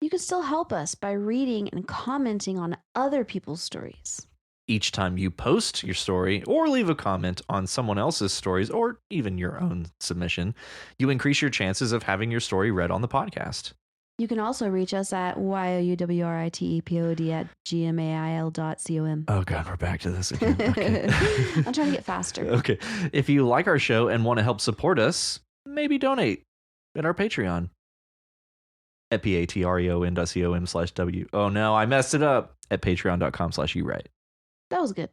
You can still help us by reading and commenting on other people's stories. Each time you post your story or leave a comment on someone else's stories or even your own submission, you increase your chances of having your story read on the podcast. You can also reach us at youwritepod@gmail.com. Oh God, we're back to this again. Okay. I'm trying to get faster. Okay. If you like our show and want to help support us, maybe donate at our Patreon at patreon.com/w. Oh no, I messed it up at patreon.com/youwrite. That was good.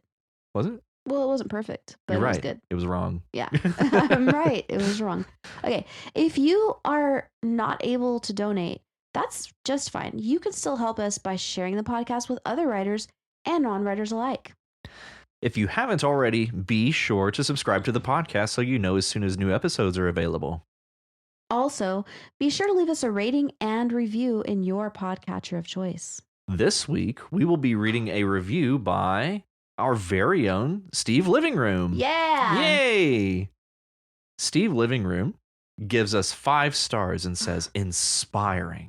Was it? Well, it wasn't perfect, but You're it right. was good. It was wrong. Yeah, I'm right. It was wrong. Okay. If you are not able to donate, that's just fine. You can still help us by sharing the podcast with other writers and non-writers alike. If you haven't already, be sure to subscribe to the podcast so you know as soon as new episodes are available. Also, be sure to leave us a rating and review in your podcatcher of choice. This week, we will be reading a review by our very own Steve Livingroom. Yeah. Yay! Steve Livingroom gives us 5 stars and says, inspiring.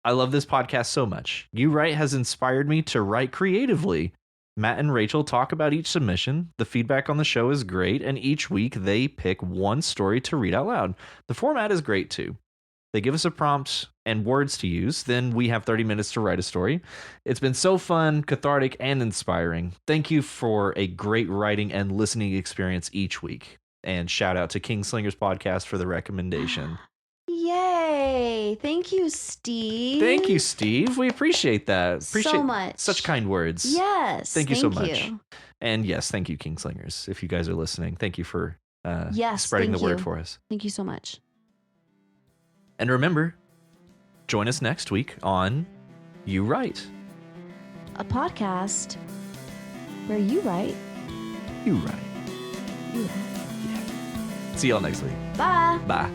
I love this podcast so much. You Write has inspired me to write creatively. Matt and Rachel talk about each submission. The feedback on the show is great, and each week they pick one story to read out loud. The format is great too. They give us a prompt and words to use. Then we have 30 minutes to write a story. It's been so fun, cathartic, and inspiring. Thank you for a great writing and listening experience each week. And shout out to Kingslingers Podcast for the recommendation. Yay. Thank you, Steve. Thank you, Steve. We appreciate that. Appreciate so much. Such kind words. Yes. Thank you so much. And yes, thank you, Kingslingers. If you guys are listening, thank you for spreading the word for us. Thank you so much. And remember, join us next week on You Write. A podcast where you write. You Write. You write. See y'all next week. Bye. Bye.